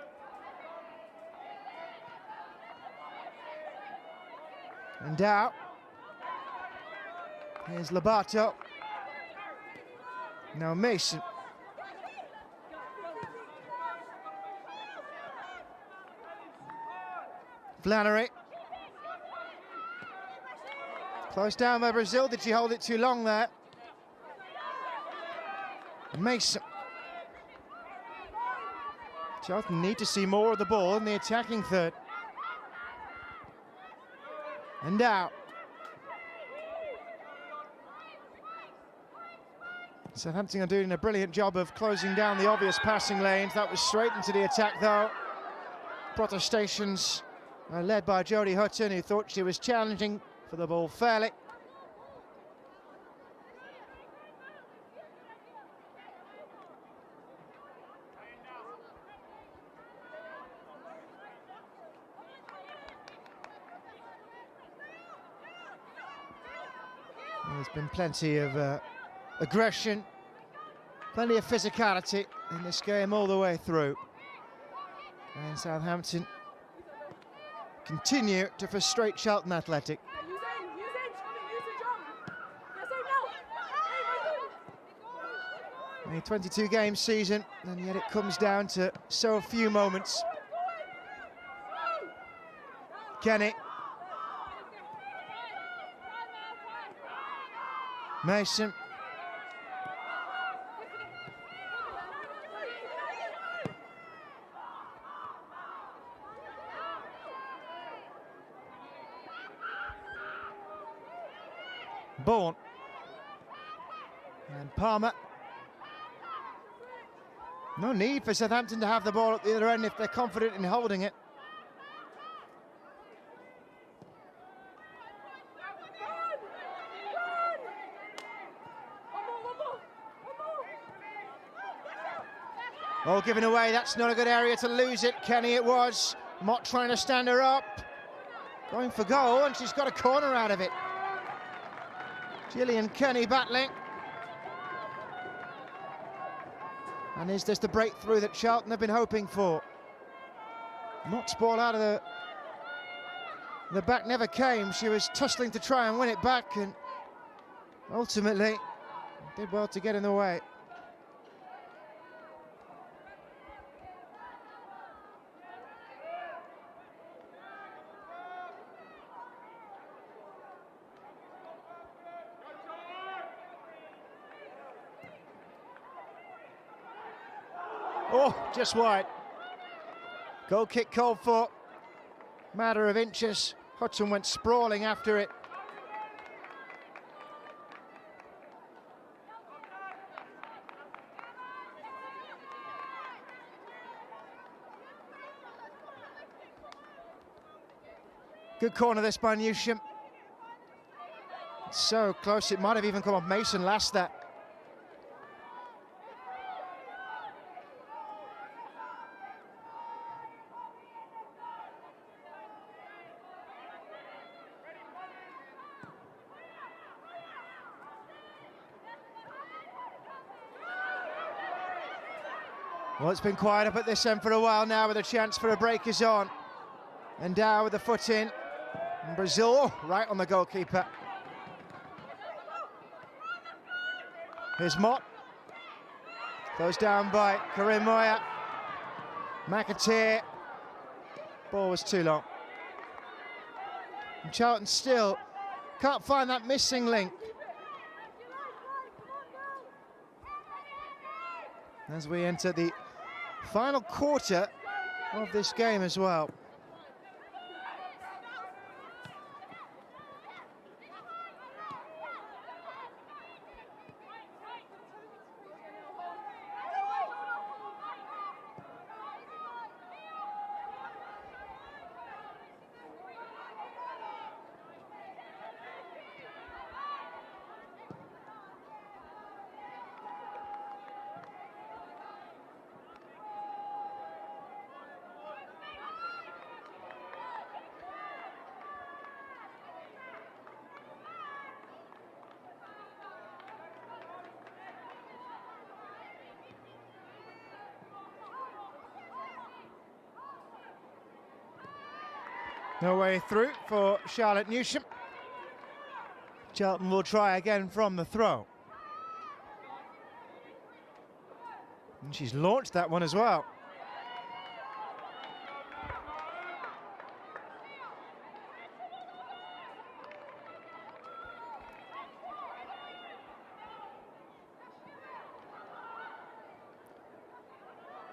And now, here's Lobato. Now Mason. Flannery. Close down by Brazil. Did she hold it too long there? Mason. Charlton need to see more of the ball in the attacking third. And now. Southampton are doing a brilliant job of closing down the obvious passing lanes. That was straight into the attack, though. Protestations led by Jodie Hutton, who thought she was challenging for the ball fairly. There's been plenty of aggression, plenty of physicality in this game all the way through. And Southampton continue to frustrate Charlton Athletic. A 22-game season, and yet it comes down to so few moments. Kenny. Mason. Bourne. And Palmer. No need for Southampton to have the ball at the other end if they're confident in holding it. Oh, given away, that's not a good area to lose it. Kenny it was. Mott trying to stand her up. Going for goal, and she's got a corner out of it. Gillian Kenny battling. And is this the breakthrough that Charlton have been hoping for? Mott's ball out of the back never came. She was tussling to try and win it back, and ultimately did well to get in the way. Oh, just wide. Goal kick called for. Matter of inches. Hudson went sprawling after it. Good corner this by Newsham. So close, it might have even come off Mason last that. Well, it's been quiet up at this end for a while now, with a chance for a break is on. And Dow with the foot in. And Brazil, right on the goalkeeper. Here's Mott. Closed down by Corinne Moyer. McAteer. Ball was too long. And Charlton still can't find that missing link. As we enter the final quarter of this game as well. No way through for Charlotte Newsham. Charlton will try again from the throw. And she's launched that one as well.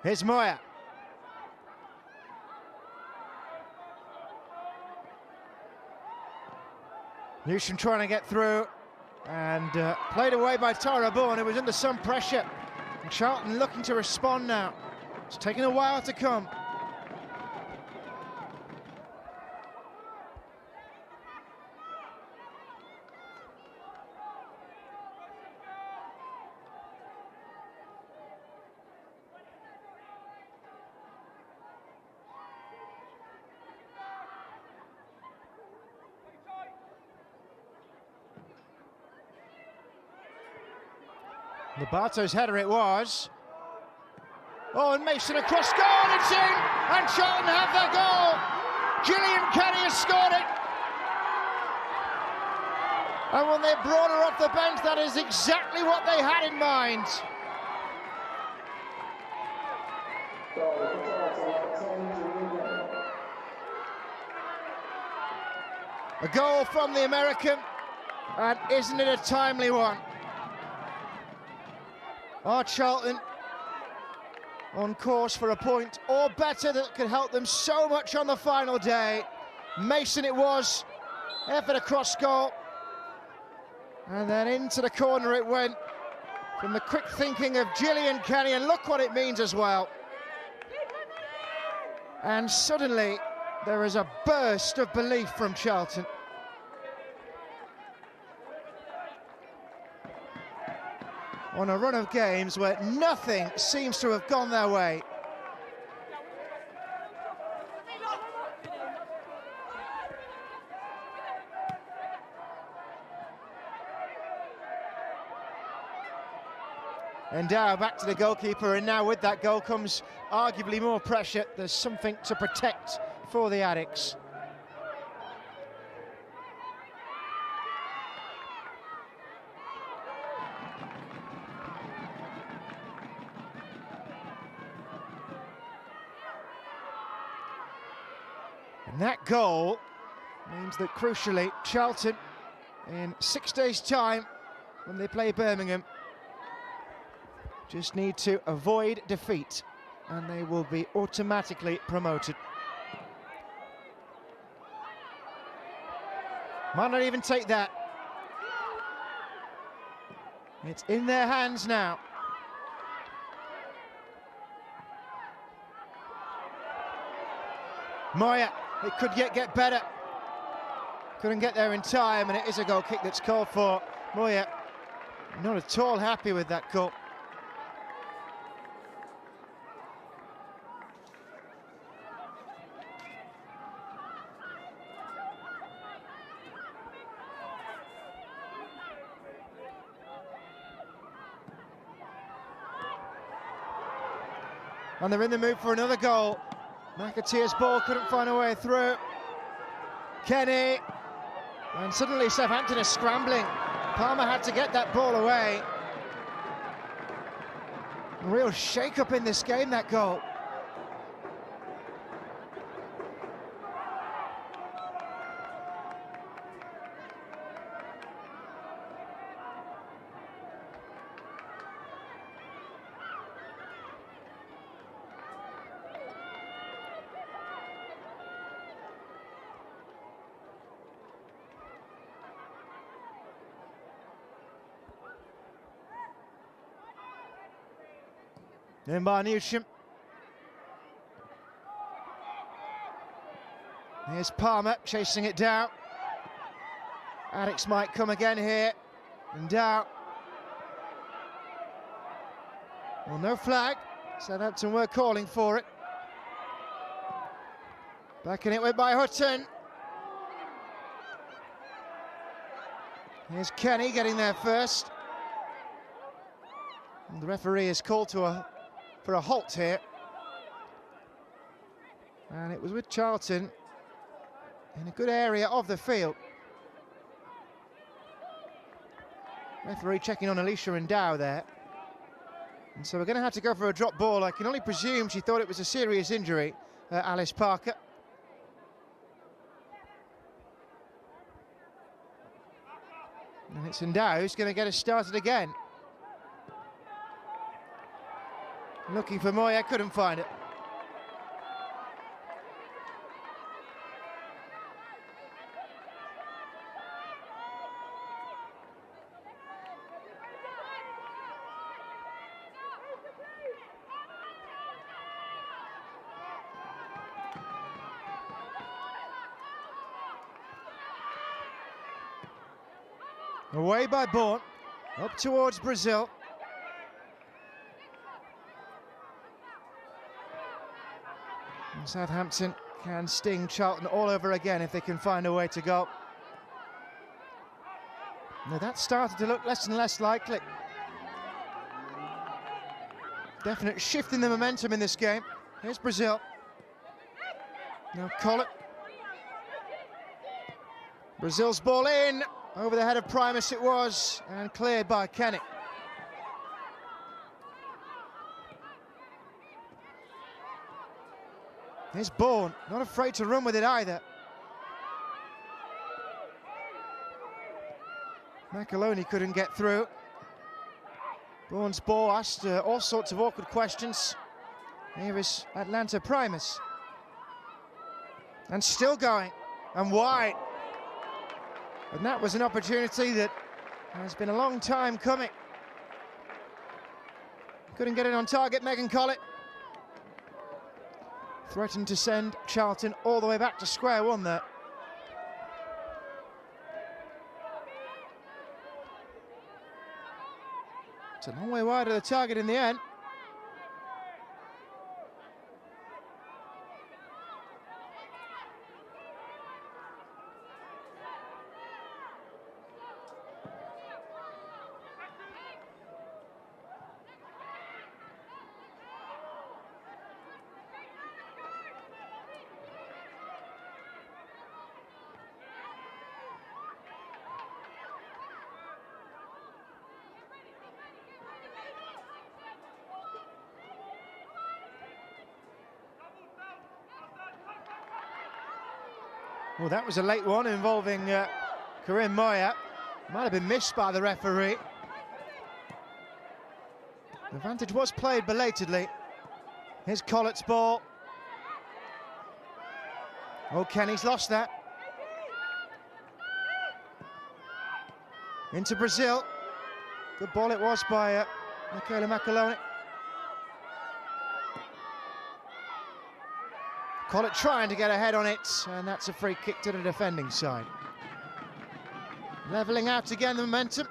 Here's Moyer. Newsham trying to get through, and played away by Tara Bourne, who was under some pressure. And Charlton looking to respond now. It's taken a while to come. The Bartos header it was. Oh, and Mason across goal, it's in! And Charlton have their goal! Gillian Kenny has scored it! And when they brought her off the bench, that is exactly what they had in mind. A goal from the American, and isn't it a timely one? Are Charlton on course for a point or better that could help them so much on the final day? Mason it was, effort across goal, and then into the corner it went from the quick thinking of Gillian Kenny, and look what it means as well. And suddenly there is a burst of belief from Charlton. on a run of games where nothing seems to have gone their way. And now back to the goalkeeper, and now with that goal comes arguably more pressure. There's something to protect for the Addicts. And that goal means that, crucially, Charlton, in 6 days' time, when they play Birmingham, just need to avoid defeat, and they will be automatically promoted. Might not even take that. It's in their hands now. Moya, it could yet get better. Couldn't get there in time, and it is a goal kick that's called for. Moya, not at all happy with that goal. And they're in the mood for another goal. McAteer's ball couldn't find a way through. Kenny. And suddenly Southampton is scrambling. Palmer had to get that ball away. A real shake-up in this game, that goal. In by Newsham. Here's Palmer chasing it down. Addicts might come again here. And down. Well, no flag. Southampton were calling for it. Backing it with by Hutton. Here's Kenny getting there first. And the referee is called to for a halt here, and it was with Charlton in a good area of the field. Referee checking on Alicia and Dow there, and so we're going to have to go for a drop ball. I can only presume she thought it was a serious injury, Alice Parker. And it's Dow who's going to get us started again. Looking for Moya, couldn't find it. Away by Bourne, up towards Brazil. Southampton can sting Charlton all over again if they can find a way to go. Now that started to look less and less likely. Definite shift in the momentum in this game. Here's Brazil. Now Collett. Brazil's ball in. Over the head of Primus it was, and cleared by Kenny. Here's Bourne, not afraid to run with it either. McAloney couldn't get through. Bourne's ball asked all sorts of awkward questions. Here is Atlanta Primus. And still going, and wide. And that was an opportunity that has been a long time coming. Couldn't get it on target, Megan Collett. Threatened to send Charlton all the way back to square one there. It's a long way wide of the target in the end. Well, that was a late one involving Karim Moya. Might have been missed by the referee. The advantage was played belatedly. Here's Collett's ball. Oh, Kenny's lost that. Into Brazil. Good ball it was by Michaela Macaloni. Collett trying to get ahead on it, and that's a free kick to the defending side. Levelling out again the momentum.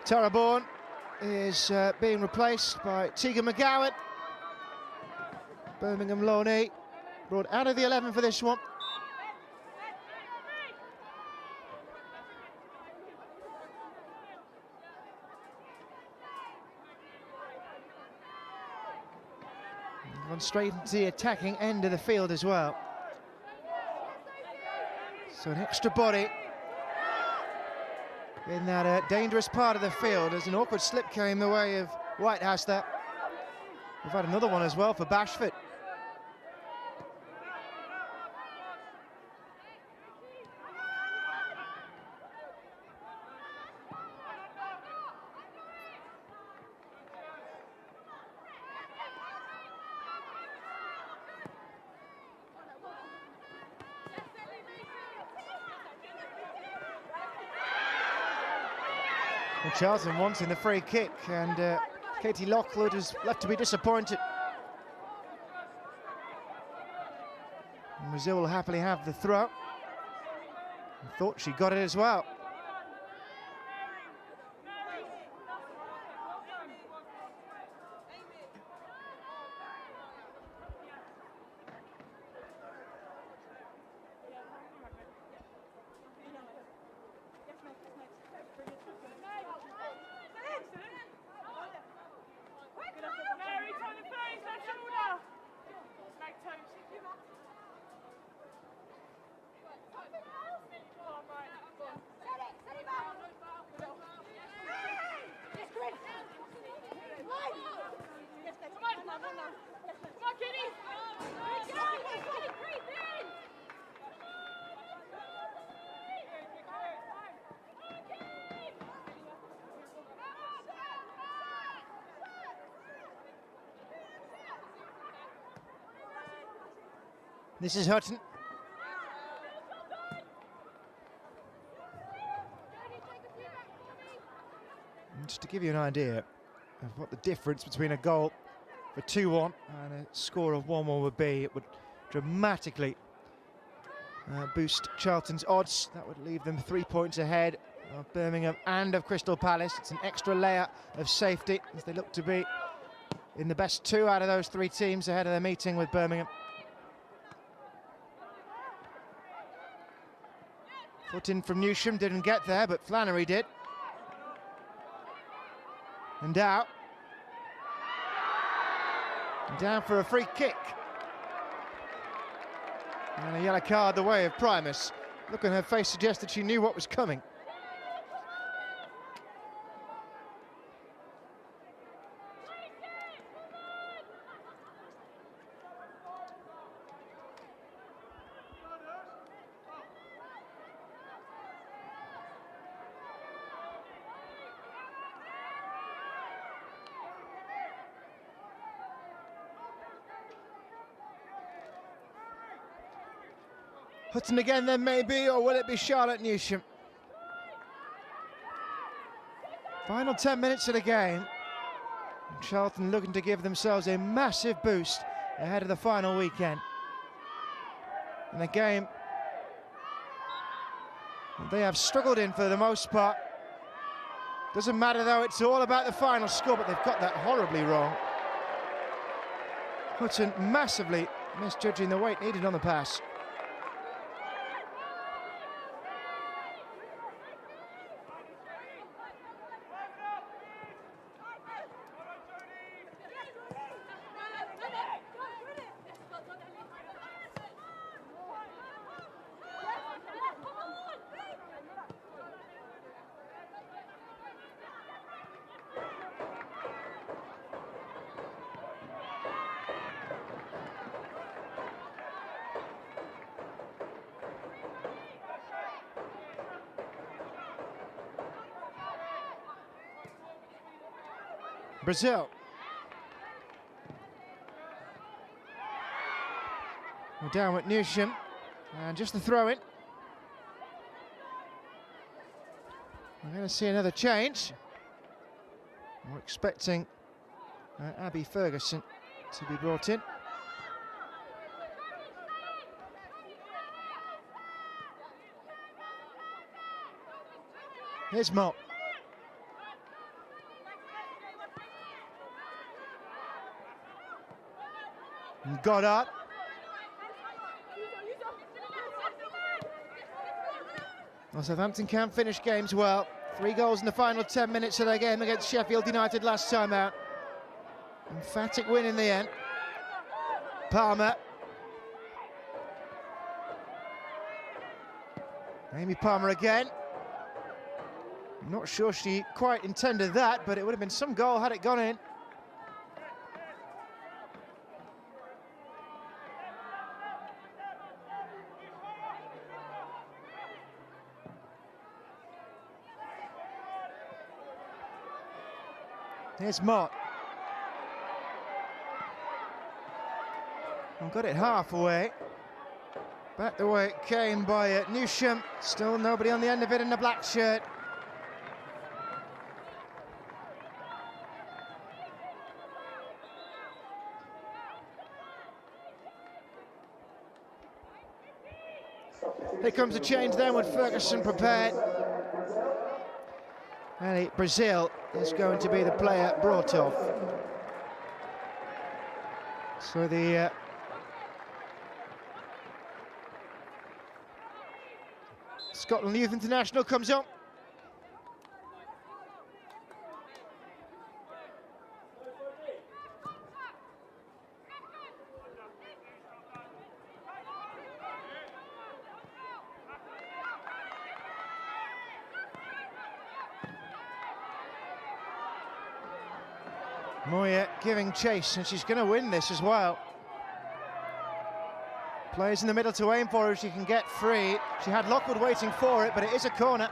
Tara Bourne is being replaced by Tegan McGowan. Birmingham loanee, brought out of the 11 for this one. Gone straight into the attacking end of the field as well. So an extra body in that dangerous part of the field as an awkward slip came the way of Whitehouse there. We've had another one as well for Bashford. Well, Charlton wanting the free kick, and Katie Lockwood is left to be disappointed. And Brazil will happily have the throw. I thought she got it as well. This is Hutton. And just to give you an idea of what the difference between a goal for 2-1 and a score of 1-1 would be, it would dramatically boost Charlton's odds. That would leave them 3 points ahead of Birmingham and of Crystal Palace. It's an extra layer of safety as they look to be in the best 2 out of those 3 teams ahead of their meeting with Birmingham. Foot in from Newsham, didn't get there, but Flannery did. And out. And down for a free kick. And a yellow card the way of Primus. Look on her face suggested she knew what was coming. Hutton again then maybe, or will it be Charlotte Newsham? Final 10 minutes of the game. Charlton looking to give themselves a massive boost ahead of the final weekend. And the game they have struggled in for the most part. Doesn't matter though, it's all about the final score, but they've got that horribly wrong. Hutton massively misjudging the weight needed on the pass. Brazil. We're down with Newsham, and just the throw-in. We're going to see another change. We're expecting Abby Ferguson to be brought in. Here's Mo. Got up. Well, Southampton can finish games well. 3 goals in the final 10 minutes of their game against Sheffield United last time out. Emphatic win in the end. Palmer. Amy Palmer again. I'm not sure she quite intended that, but it would have been some goal had it gone in. Here's Mott. And got it halfway. Back the way it came by Newsham. Still nobody on the end of it in the black shirt. Here comes a change then with Ferguson prepared. And Brazil is going to be the player brought off. So the Scotland Youth International comes on. Moya giving chase, and she's going to win this as well. Plays in the middle to aim for her if she can get free. She had Lockwood waiting for it, but it is a corner.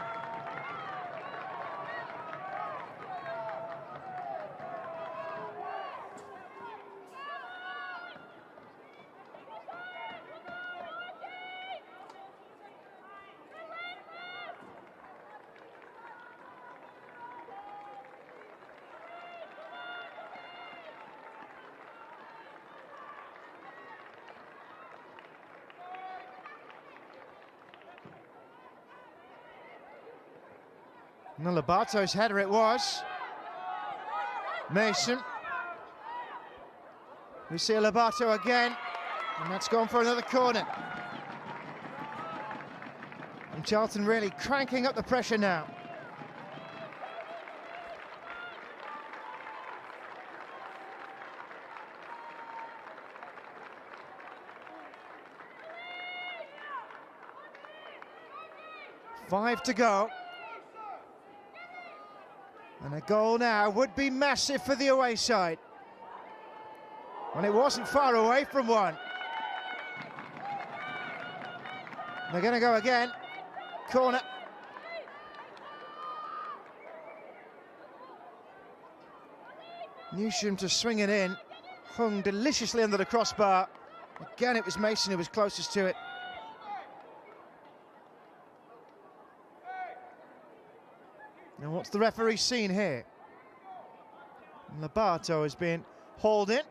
And Lobato's header it was. Mason. We see Lobato again, and that's gone for another corner. And Charlton really cranking up the pressure now. Five to go. And a goal now would be massive for the away side. Well, it wasn't far away from one. They're going to go again. Corner. Newsham to swing it in. Hung deliciously under the crossbar. Again, it was Mason who was closest to it. What's the referee seen here? Labato has been hauled in.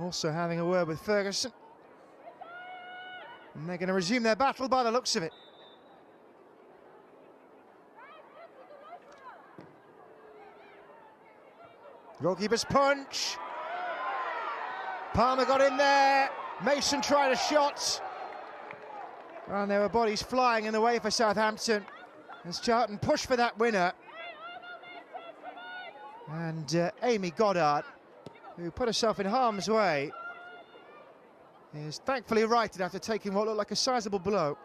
Also having a word with Ferguson. And they're going to resume their battle by the looks of it. Goalkeeper's punch. Palmer got in there. Mason tried a shot. And there were bodies flying in the way for Southampton as Charlton pushed for that winner. And Amy Goddard, who put herself in harm's way, is thankfully righted after taking what looked like a sizable blow.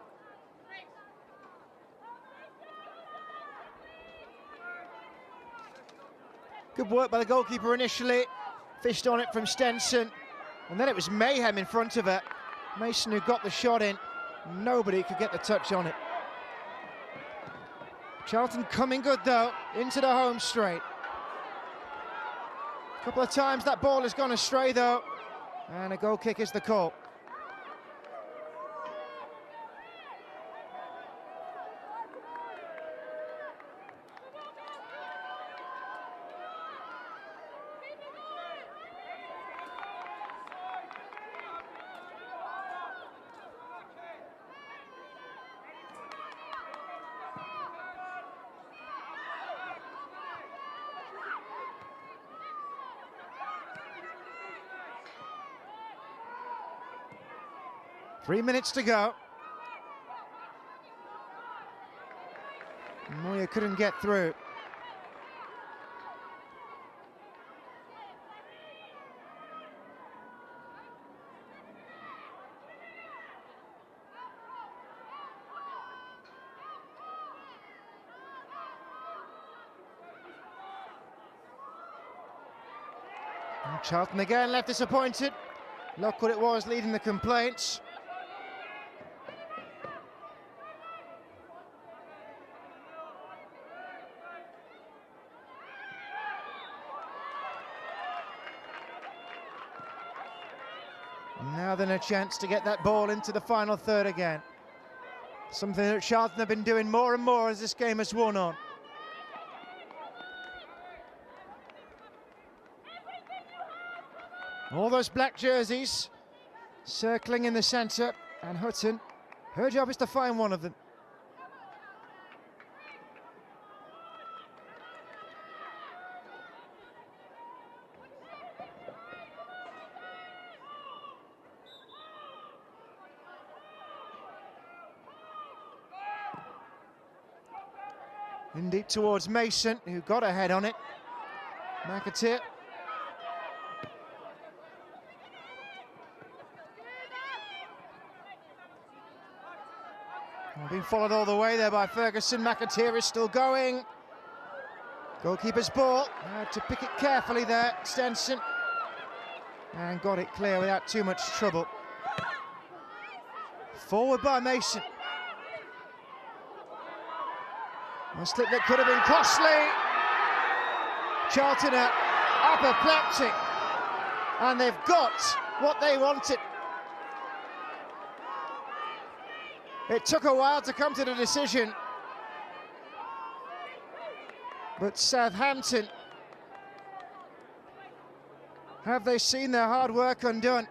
Good work by the goalkeeper initially. Fished on it from Stenson. And then it was mayhem in front of her. Mason who got the shot in. Nobody could get the touch on it. Charlton coming good though, into the home straight. A couple of times that ball has gone astray though. And a goal kick is the call. Three minutes to go. Moya couldn't get through. And Charlton again left disappointed. Look what it was leading the complaints. Now then a chance to get that ball into the final third again. Something that Charlton have been doing more and more as this game has worn on. All those black jerseys circling in the centre, and Hutton, her job is to find one of them. Indeed towards Mason, who got a head on it. McAteer. Being followed all the way there by Ferguson. McAteer is still going. Goalkeeper's ball. Had to pick it carefully there, Stenson. And got it clear without too much trouble. Forward by Mason. A slip that could have been costly. Charlton are apoplectic, and they've got what they wanted. It took a while to come to the decision, but Southampton, have they seen their hard work undone?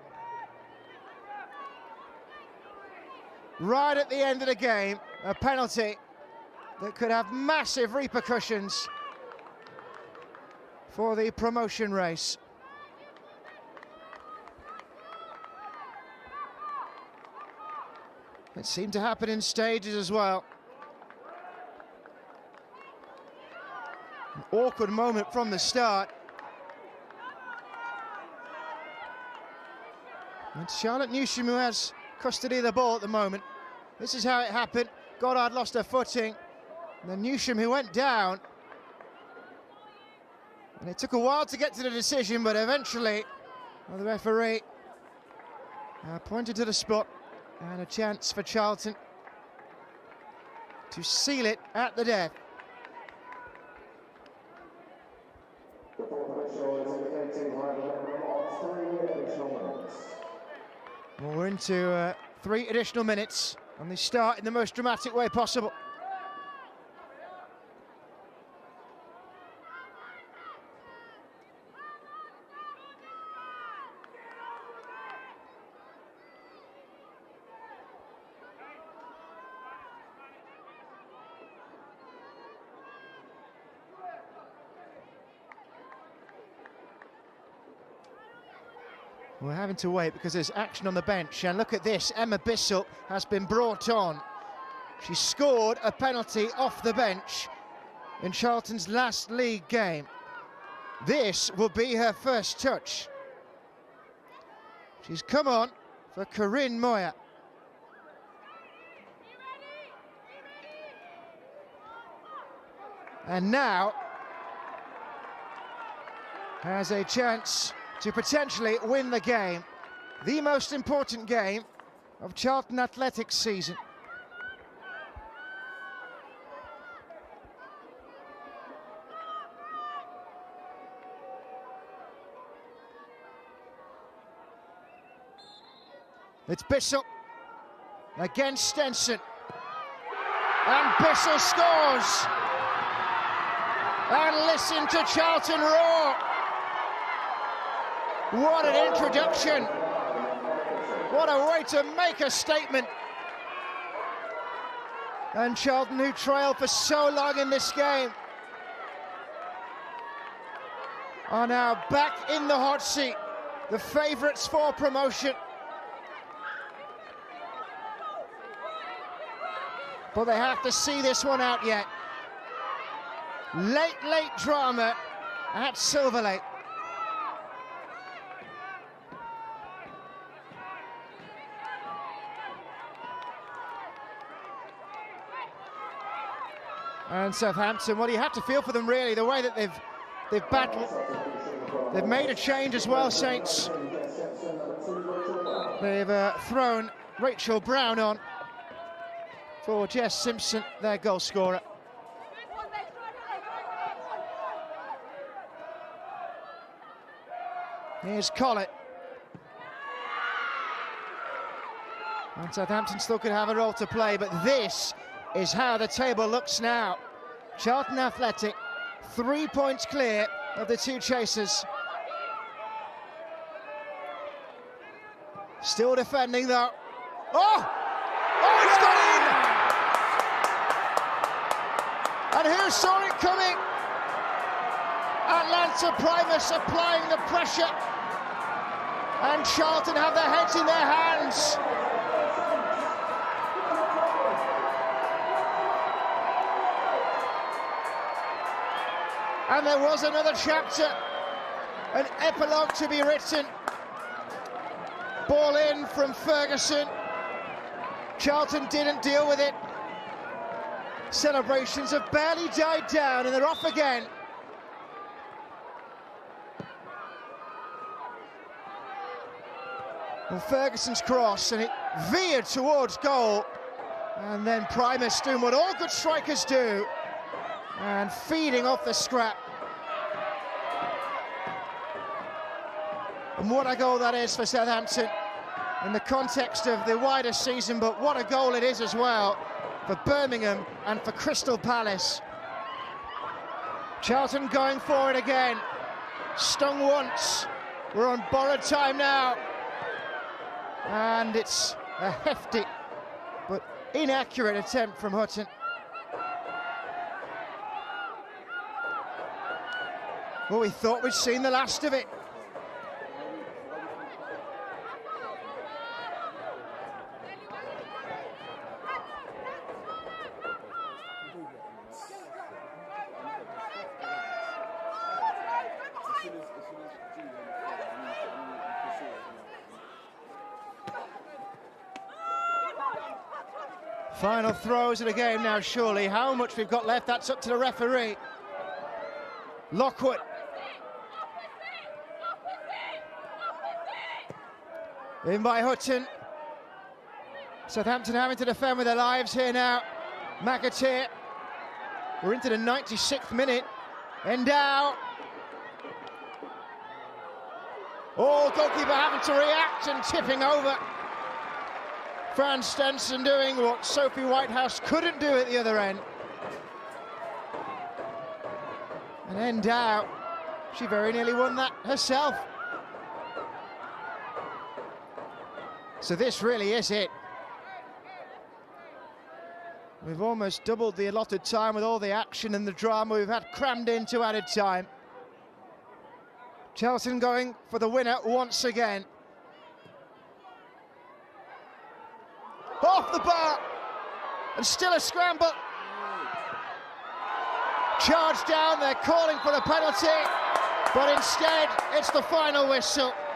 Right at the end of the game, a penalty that could have massive repercussions for the promotion race. It seemed to happen in stages as well. An awkward moment from the start. It's Charlotte Newsham who has custody of the ball at the moment. This is how it happened. Goddard lost her footing. And then Newsham, who went down. And it took a while to get to the decision, but eventually the referee pointed to the spot, and a chance for Charlton to seal it at the death. The fourth official is indicating right of 3 additional minutes. Well, we're into 3 additional minutes. And they start in the most dramatic way possible. We're having to wait because there's action on the bench, and look at this, Emma Bissell has been brought on. She scored a penalty off the bench in Charlton's last league game. This will be her first touch. She's come on for Corinne Moyer. And now has a chance to potentially win the game, the most important game of Charlton Athletics season. It's Bissell against Stenson, and Bissell scores. And listen to Charlton roar. What an introduction. What a way to make a statement. And Charlton, who trailed for so long in this game, are now back in the hot seat, the favourites for promotion. But they have to see this one out yet. Late drama at Silver Lake. And Southampton, well, you have to feel for them really, the way that they've battled. They've made a change as well, Saints. They've thrown Rachel Brown on for Jess Simpson, their goal scorer. Here's Collett. And Southampton still could have a role to play, but this is how the table looks now. Charlton Athletic, 3 points clear of the two chasers. Still defending though. Oh, it's gone in! And who saw it coming? Atlanta Primus applying the pressure. And Charlton have their heads in their hands. And there was another chapter, an epilogue to be written. Ball in from Ferguson. Charlton didn't deal with it. Celebrations have barely died down and they're off again. And Ferguson's cross, and it veered towards goal. And then Primus doing what all good strikers do, and feeding off the scrap. And what a goal that is for Southampton in the context of the wider season, but what a goal it is as well for Birmingham and for Crystal Palace. Charlton going for it again. Stung once. We're on borrowed time now. And it's a hefty but inaccurate attempt from Hutton. Well, we thought we'd seen the last of it. Final throws of the game now, surely. How much we've got left, that's up to the referee. Lockwood. In by Hutton. Southampton having to defend with their lives here now. McAteer. We're into the 96th minute. Endow. Oh, goalkeeper having to react and tipping over. Fran Stenson doing what Sophie Whitehouse couldn't do at the other end. And Endau, she very nearly won that herself. So this really is it. We've almost doubled the allotted time with all the action and the drama we've had crammed into added time. Charlton going for the winner once again. Off the bar, and still a scramble. Charged down, they're calling for a penalty, but instead it's the final whistle.